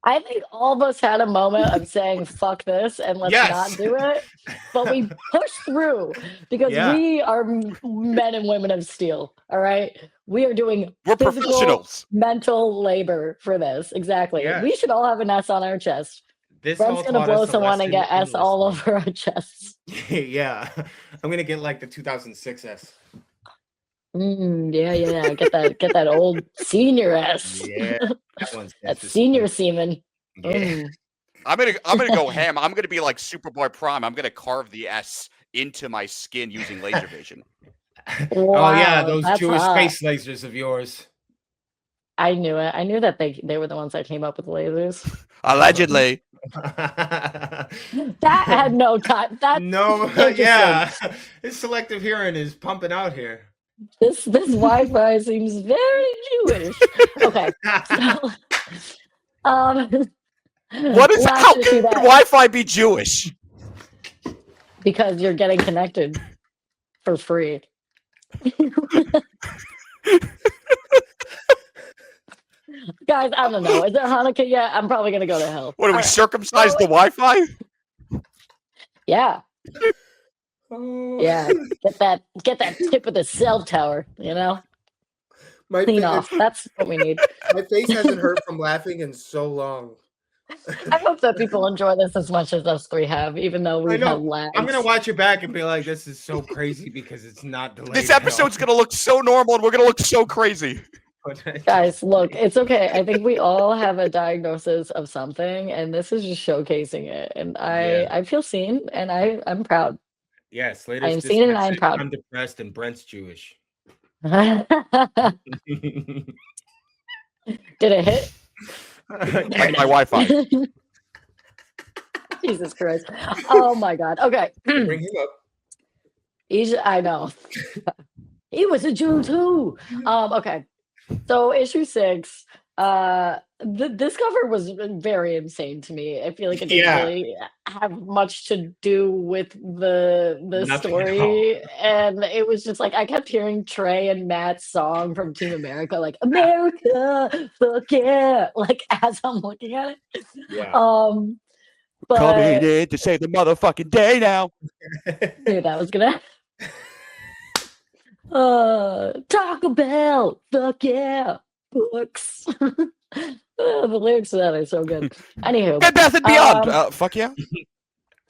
I think all of us had a moment of saying "fuck this" and let's Yes. not do it, but we pushed through because Yeah. we are men and women of steel. All right, we are doing We're physical, professionals. mental labor for this. Exactly. Yes. We should all have an S on our chest. This Brent's all gonna taught blow us a someone and lesson get S in all listening. over our chests. Yeah, I'm gonna get like the 2006 S. Yeah. Get that old senior S. Yeah, that one's That senior semen. Yeah. I'm gonna go ham. I'm gonna be like Superboy Prime. I'm gonna carve the S into my skin using laser vision. Oh yeah, Wow, those that's Jewish hot. space lasers of yours. I knew it. I knew that they were the ones that came up with lasers. Allegedly. That had no time. That's No, interesting. yeah, his selective hearing is pumping out here. This Wi-Fi seems very Jewish. Okay, so What is last how issue can that- Wi-Fi be Jewish? because you're getting connected for free. Guys, I don't know. Is there Hanukkah yet? I'm probably gonna go to hell. What do we All right. circumcise the Wi-Fi? Yeah, Oh. yeah. Get that tip of the cell tower. You know, My clean fa- off. That's what we need. My face hasn't hurt from laughing in so long. I hope that people enjoy this as much as us three have, even though we've know. had lags. I'm gonna watch it back and be like, "This is so crazy" because it's not delayed. This at all. episode's gonna look so normal, and we're gonna look so crazy. Guys, look, it's okay. I think we all have a diagnosis of something, and this is just showcasing it. And I feel seen, and I'm proud. Yes, later. I am seen and I am proud. I'm depressed, and Brent's Jewish. Did it hit? Like my Wi-Fi. Jesus Christ. Oh my God. Okay. Bring him up. I know. He was a Jew too. Okay. So issue 6, this cover was very insane to me. I feel like it didn't really have much to do with the Nothing at story, and it was just like I kept hearing Trey and Matt's song from Team America, like "America, fuck yeah," like as I'm looking at it. Yeah. But Coming in to save the motherfucking day now. knew that was gonna. Taco Bell, fuck yeah, books. The lyrics to that are so good. Anywho, Bed Bath and Beyond. Fuck yeah.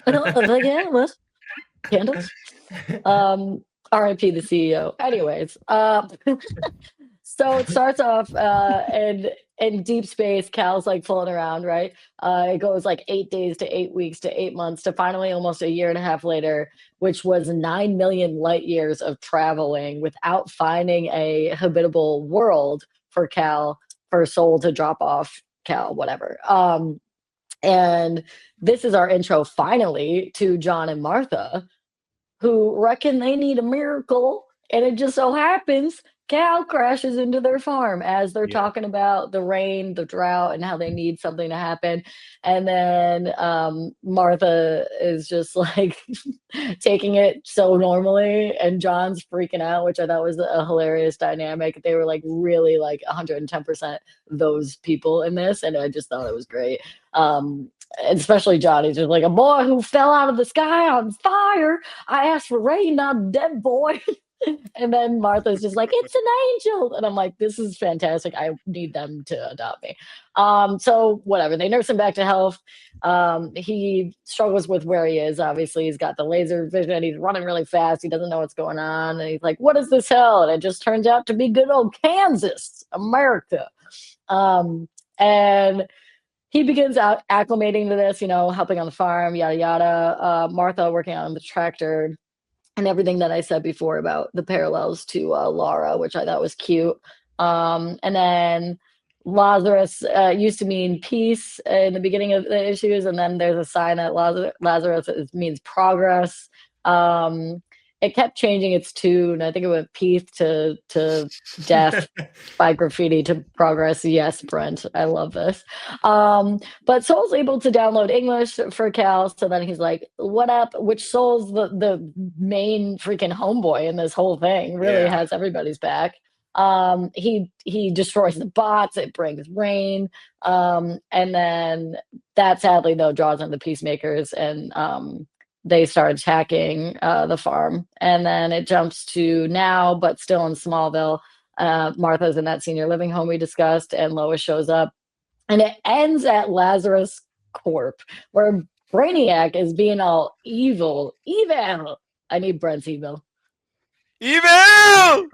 fuck yeah, what? Candles. R.I.P. the CEO. Anyways, so it starts off in deep space. Cal's like floating around, right? It goes like 8 days to 8 weeks to 8 months to finally almost a year and a half later, which was 9 million light years of traveling without finding a habitable world for Soul to drop off Cal, whatever. And this is our intro finally to John and Martha, who reckon they need a miracle. And it just so happens Cal crashes into their farm as they're talking about the rain, the drought, and how they need something to happen. And then Martha is just like taking it so normally, and John's freaking out, which I thought was a hilarious dynamic. They were like really like 110% those people in this, and I just thought it was great. Especially John, he's just like, a boy who fell out of the sky on fire. I asked for rain, not a dead boy. And then Martha's just like, it's an angel. And I'm like, this is fantastic. I need them to adopt me. So whatever. They nurse him back to health. He struggles with where he is. Obviously, he's got the laser vision. He's running really fast. He doesn't know what's going on. And he's like, what is this hell? And it just turns out to be good old Kansas, America. And he begins out acclimating to this, helping on the farm, yada, yada. Martha working on the tractor. And everything that I said before about the parallels to Laura, which I thought was cute. And then Lazarus used to mean peace in the beginning of the issues, and then there's a sign that Lazarus means progress. It kept changing its tune. I think it went peace to death, by graffiti to progress. Yes, Brent, I love this. But Soul's able to download English for Cal, so then he's like, what up? Which Soul's the main freaking homeboy in this whole thing, really has everybody's back. He destroys the bots. It brings rain, and then that sadly though draws in the Peacemakers, and they start attacking the farm. And then it jumps to now, but still in Smallville. Martha's in that senior living home we discussed, and Lois shows up, and it ends at Lazarus Corp, where Brainiac is being all evil. Evil. I need Brent's evil. Evil!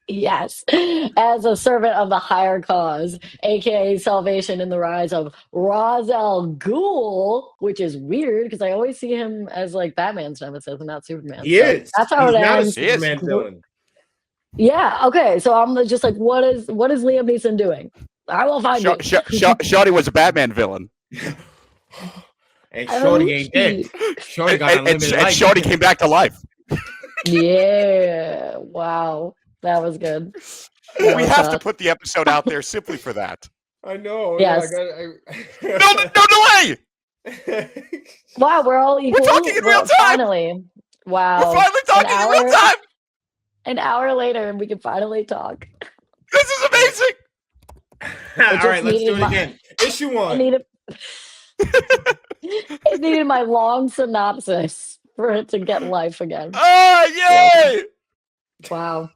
Yes. As a servant of the higher cause, aka salvation in the rise of Ra's al Ghul, which is weird because I always see him as like Batman's nemesis and not Superman. He is. That's how He's it not ends. a Superman villain. Yeah. Okay. So I'm just like, what is Liam Neeson doing? I will find it. Shorty was a Batman villain. And Shorty ain't dead. Shorty got unlimited life. And Shorty came back to life. Yeah. Wow. That was good. We have to put the episode out there simply for that. I know. Yes. No delay! Wow, we're all equal. We're talking in real time! Finally. Wow. We're finally talking in real time! An hour later, and we can finally talk. This is amazing! All right, let's do it again. Issue 1. It needed my long synopsis for it to get life again. Oh, yay! Wow.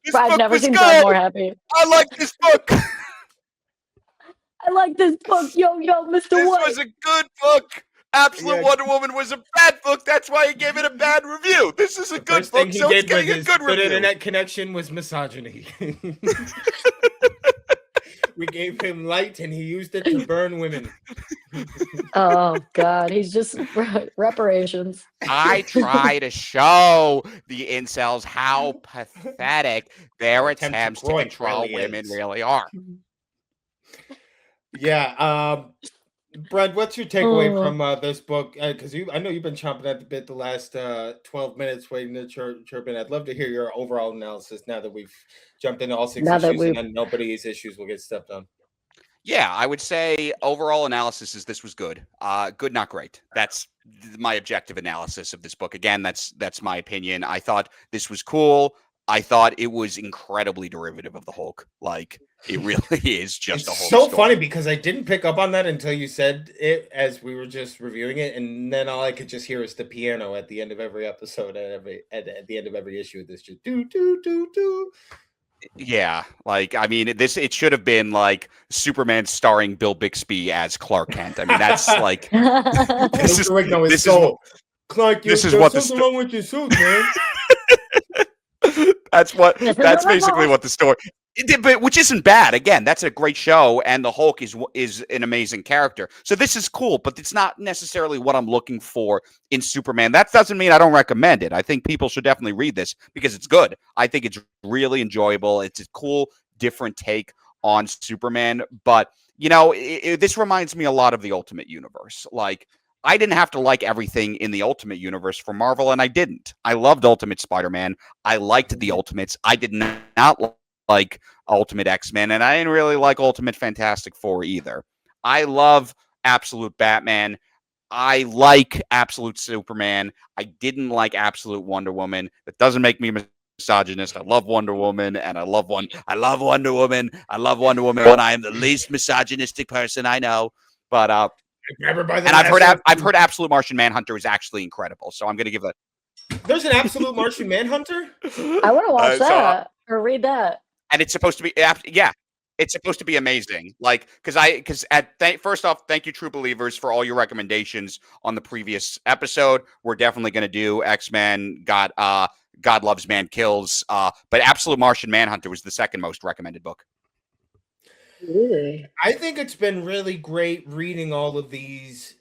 This I've book never was seen good. Brad more happy. I like this book. I like this book. Yo, Mr. This White. was a good book. Absolute Wonder Woman was a bad book. That's why he gave it a bad review. This is a good First book, thing he so did it's getting with a his good good review. internet connection was misogyny. We gave him light, and he used it to burn women. Oh God, he's just reparations. I try to show the incels how pathetic their attempts to control women really are. Yeah, Brad, what's your takeaway from this book? Because I know you've been chomping at the bit the last 12 minutes waiting to chirp in. I'd love to hear your overall analysis now that we've jumped into all 6 issues, and then nobody's issues will get stepped on. Yeah, I would say overall analysis is this was good. Good, not great. That's my objective analysis of this book. Again, that's my opinion. I thought this was cool. I thought it was incredibly derivative of the Hulk. Like, it really is just a Hulk so story. funny because I didn't pick up on that until you said it as we were just reviewing it, and then all I could just hear is the piano at the end of every episode, at the end of every issue. This just do do do do. Yeah, like, I mean, it should have been like Superman starring Bill Bixby as Clark Kent. I mean, that's like this is what the wrong with your suit, man. That's basically what the story. But which isn't bad. Again, that's a great show, and the Hulk is an amazing character. So this is cool, but it's not necessarily what I'm looking for in Superman. That doesn't mean I don't recommend it. I think people should definitely read this because it's good. I think it's really enjoyable. It's a cool, different take on Superman. But this reminds me a lot of the Ultimate Universe. Like, I didn't have to like everything in the Ultimate Universe for Marvel, and I didn't. I loved Ultimate Spider-Man. I liked the Ultimates. I did not like Ultimate X-Men, and I didn't really like Ultimate Fantastic Four either. I love Absolute Batman. I like Absolute Superman. I didn't like Absolute Wonder Woman. That doesn't make me misogynist. I love Wonder Woman, and I love Wonder Woman. I love Wonder Woman, and I am the least misogynistic person I know. But I've heard Absolute Martian Manhunter is actually incredible, so I'm going to give that. There's an Absolute Martian Manhunter? I want to watch that or read that. And it's supposed to be, it's supposed to be amazing. Like, first off, thank you, true believers, for all your recommendations on the previous episode. We're definitely going to do X-Men, God Loves, Man Kills. But Absolute Martian Manhunter was the second most recommended book. Really? I think it's been really great reading all of these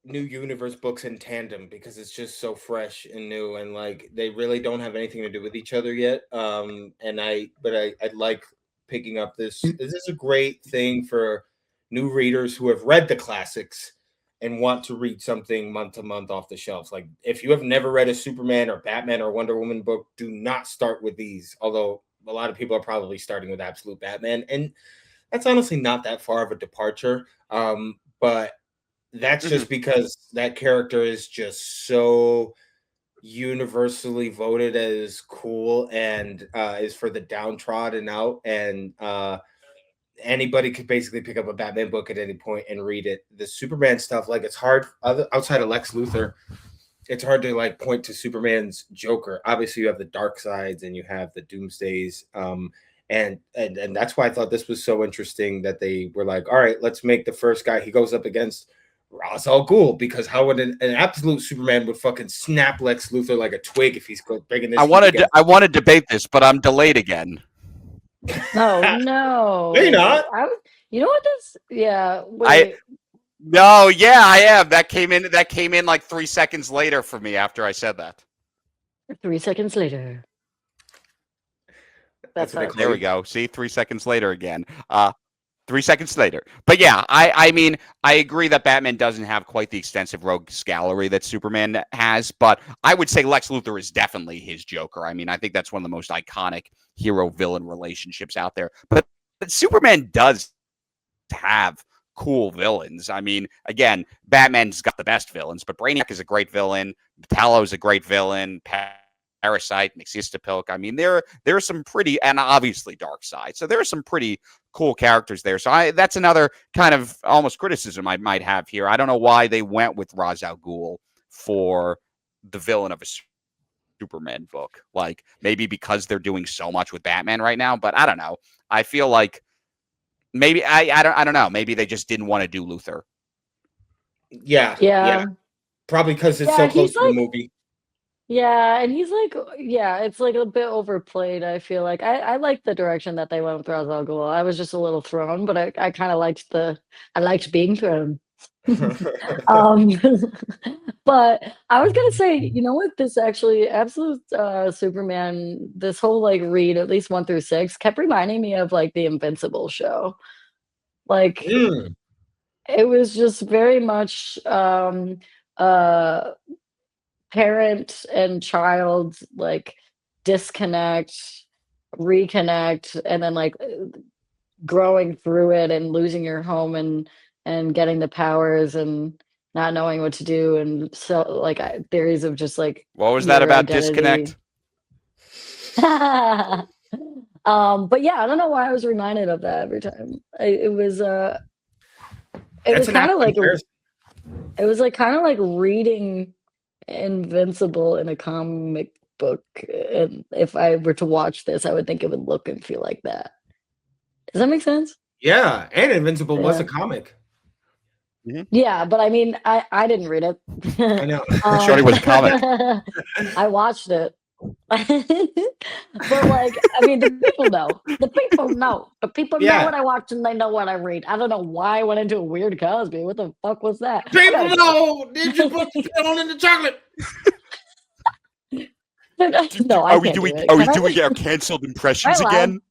new universe books in tandem because it's just so fresh and new, and like they really don't have anything to do with each other yet. I like picking up this. This is a great thing for new readers who have read the classics and want to read something month to month off the shelves. Like, if you have never read a Superman or Batman or Wonder Woman book, do not start with these. Although a lot of people are probably starting with Absolute Batman, and that's honestly not that far of a departure. But that's just because that character is just so universally voted as cool and is for the downtrodden out, and anybody could basically pick up a Batman book at any point and read it. The Superman stuff, like, it's hard outside of Lex Luthor. It's hard to like point to Superman's Joker. Obviously, you have the dark sides and you have the Doomsdays, and that's why I thought this was so interesting that they were like, all right, let's make the first guy he goes up against Ra's al Ghul, because how would an absolute Superman would fucking snap Lex Luthor like a twig if he's breaking this? I want to debate this, but I'm delayed again. No, no. No, you're not. You know what this? Yeah. Wait. No, yeah, I am. That came in like 3 seconds later for me after I said that. 3 seconds later. That's what I call There it. we go. See, 3 seconds later again. 3 seconds later. But yeah, I mean, I agree that Batman doesn't have quite the extensive rogues gallery that Superman has, but I would say Lex Luthor is definitely his Joker. I mean, I think that's one of the most iconic hero-villain relationships out there. But Superman does have cool villains. I mean, again, Batman's got the best villains, but Brainiac is a great villain. Metallo's a great villain. Parasite, Mxyzptlk. I mean, there are some pretty, and obviously Darkseid. So there are some pretty cool characters there. So that's another kind of almost criticism I might have here. I don't know why they went with Ra's al Ghul for the villain of a Superman book. Like, maybe because they're doing so much with Batman right now, but I don't know. I feel like maybe I don't know. Maybe they just didn't want to do Luthor. Yeah. Probably because it's so close to the movie. Yeah, and he's like, it's like a bit overplayed, I feel like. I like the direction that they went with Ra's al Ghul. I was just a little thrown, but I kind of liked being thrown. But I was gonna say, you know what, this actually absolute Superman, this whole like read, at least 1 through 6, kept reminding me of like the Invincible show. Like it was just very much parent and child like disconnect, reconnect, and then like growing through it and losing your home and getting the powers and not knowing what to do, and so like theories of just like what was that about identity. Disconnect? But yeah, I don't know why I was reminded of that every time. It was kind of like it was like kind of like reading Invincible in a comic book, and if I were to watch this, I would think it would look and feel like that. Does that make sense? Yeah, and Invincible was a comic. Yeah, but I mean, I didn't read it. I know. Shorty was a comic. I watched it. But like, I mean, the people know. The people know. The people know what I watch and they know what I read. I don't know why I went into a weird Cosby. What the fuck was that? People know. Did you put the pill in the chocolate? No, I can't do it. Are we doing our canceled impressions again?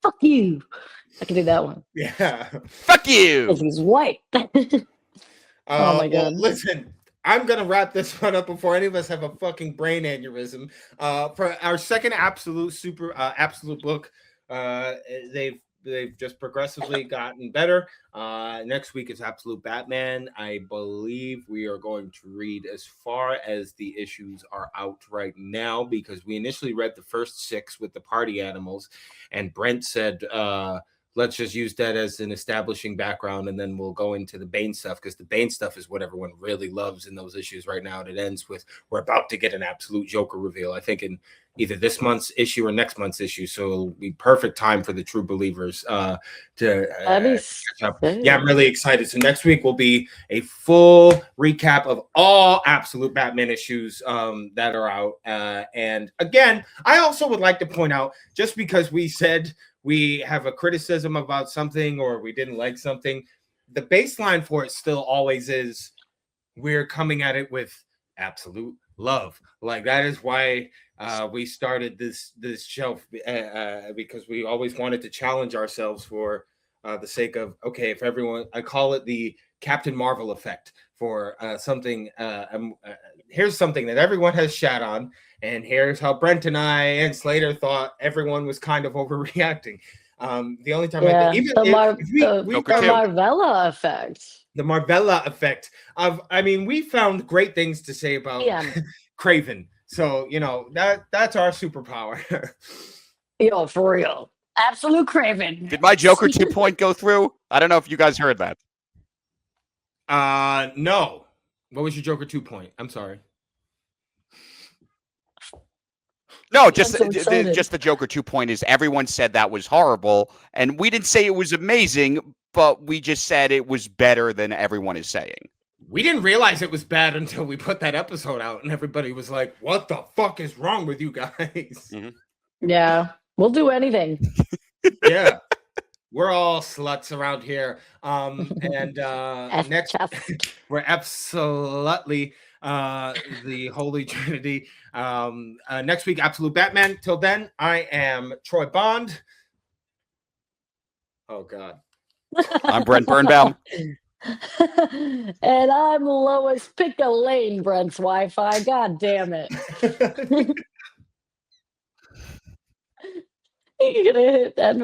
Fuck you. I can do that one. Yeah. Fuck you. Because he's white. Oh my god. Well, listen, I'm gonna wrap this one up before any of us have a fucking brain aneurysm. For our second absolute book, they've just progressively gotten better. Next week is Absolute Batman. I believe we are going to read as far as the issues are out right now, because we initially read the first 6 with the party animals, and Brent said, let's just use that as an establishing background, and then we'll go into the Bane stuff, because the Bane stuff is what everyone really loves in those issues right now. And it ends with, we're about to get an absolute Joker reveal, I think in either this month's issue or next month's issue. So it'll be perfect time for the true believers to catch up. Yeah, I'm really excited. So next week will be a full recap of all absolute Batman issues that are out. And again, I also would like to point out, just because we said we have a criticism about something or we didn't like something, the baseline for it still always is we're coming at it with absolute love. Like, that is why we started this show, because we always wanted to challenge ourselves for the sake of, okay, if everyone, I call it the Captain Marvel effect for something. Here's something that everyone has shat on, and here's how Brent and I and Slater thought everyone was kind of overreacting. The only time Yeah, I think, even if we Joker the too. Marvella effect. the Marvella effect of, I mean, we found great things to say about Yeah. Craven. So, that's our superpower. Yo, for real. Absolute craven. Did my Joker 2 point go through? I don't know if you guys heard that. No. What was your Joker 2 point? I'm sorry. No, just I'm so excited. just the Joker 2 point is everyone said that was horrible, and we didn't say it was amazing, but we just said it was better than everyone is saying. We didn't realize it was bad until we put that episode out, and everybody was like, "What the fuck is wrong with you guys?" Yeah, we'll do anything. Yeah, we're all sluts around here. And next, we're absolutely the Holy Trinity. Next week, Absolute Batman. Till then, I am Troy Bond. Oh God. I'm Brent Birnbaum. And I'm Lois. Pick a lane, Brent's Wi-Fi. God damn it. You're gonna hit that.